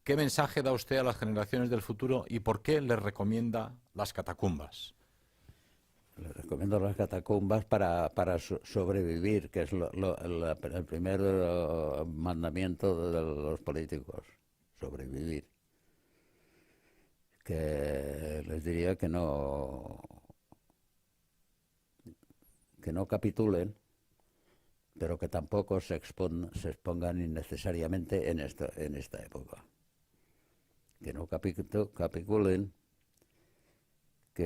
¿Qué mensaje da usted a las generaciones del futuro y por qué les recomienda Las catacumbas? Les recomiendo Las catacumbas para sobrevivir, que es el primer mandamiento de los políticos. Sobrevivir. Que les diría que no capitulen, pero que tampoco se expongan innecesariamente en esta época. Que no capitulen, que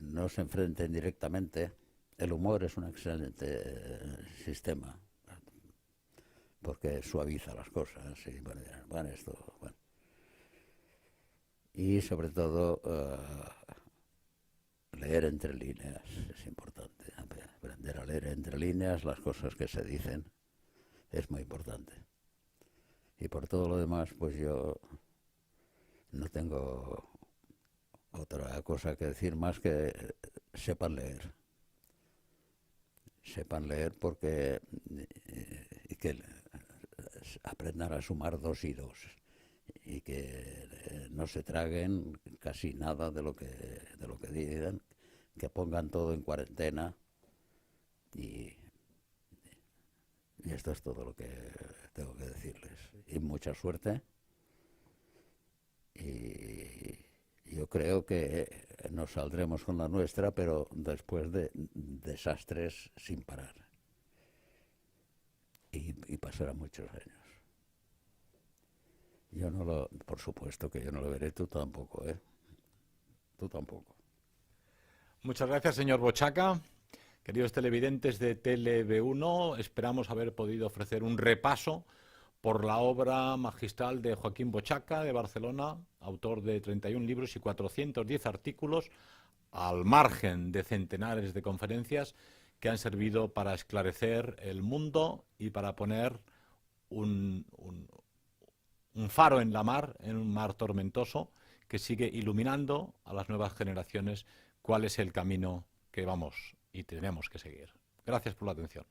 no se enfrenten directamente. El humor es un excelente sistema, porque suaviza las cosas. Y bueno, y sobre todo leer entre líneas es importante. Aprender a leer entre líneas las cosas que se dicen es muy importante. Y por todo lo demás, pues yo no tengo otra cosa que decir más que sepan leer. Sepan leer porque y que aprendan a sumar 2 y 2 y que no se traguen casi nada de lo que digan, que pongan todo en cuarentena y esto es todo lo que tengo que decirles. Y mucha suerte, y yo creo que nos saldremos con la nuestra, pero después de desastres sin parar. Y pasarán muchos años. Por supuesto que yo no lo veré, tú tampoco, ¿eh? Tú tampoco. Muchas gracias, señor Bochaca. Queridos televidentes de TLV1, esperamos haber podido ofrecer un repaso por la obra magistral de Joaquín Bochaca, de Barcelona, autor de 31 libros y 410 artículos, al margen de centenares de conferencias, que han servido para esclarecer el mundo y para poner un faro en la mar, en un mar tormentoso, que sigue iluminando a las nuevas generaciones cuál es el camino que vamos y tenemos que seguir. Gracias por la atención.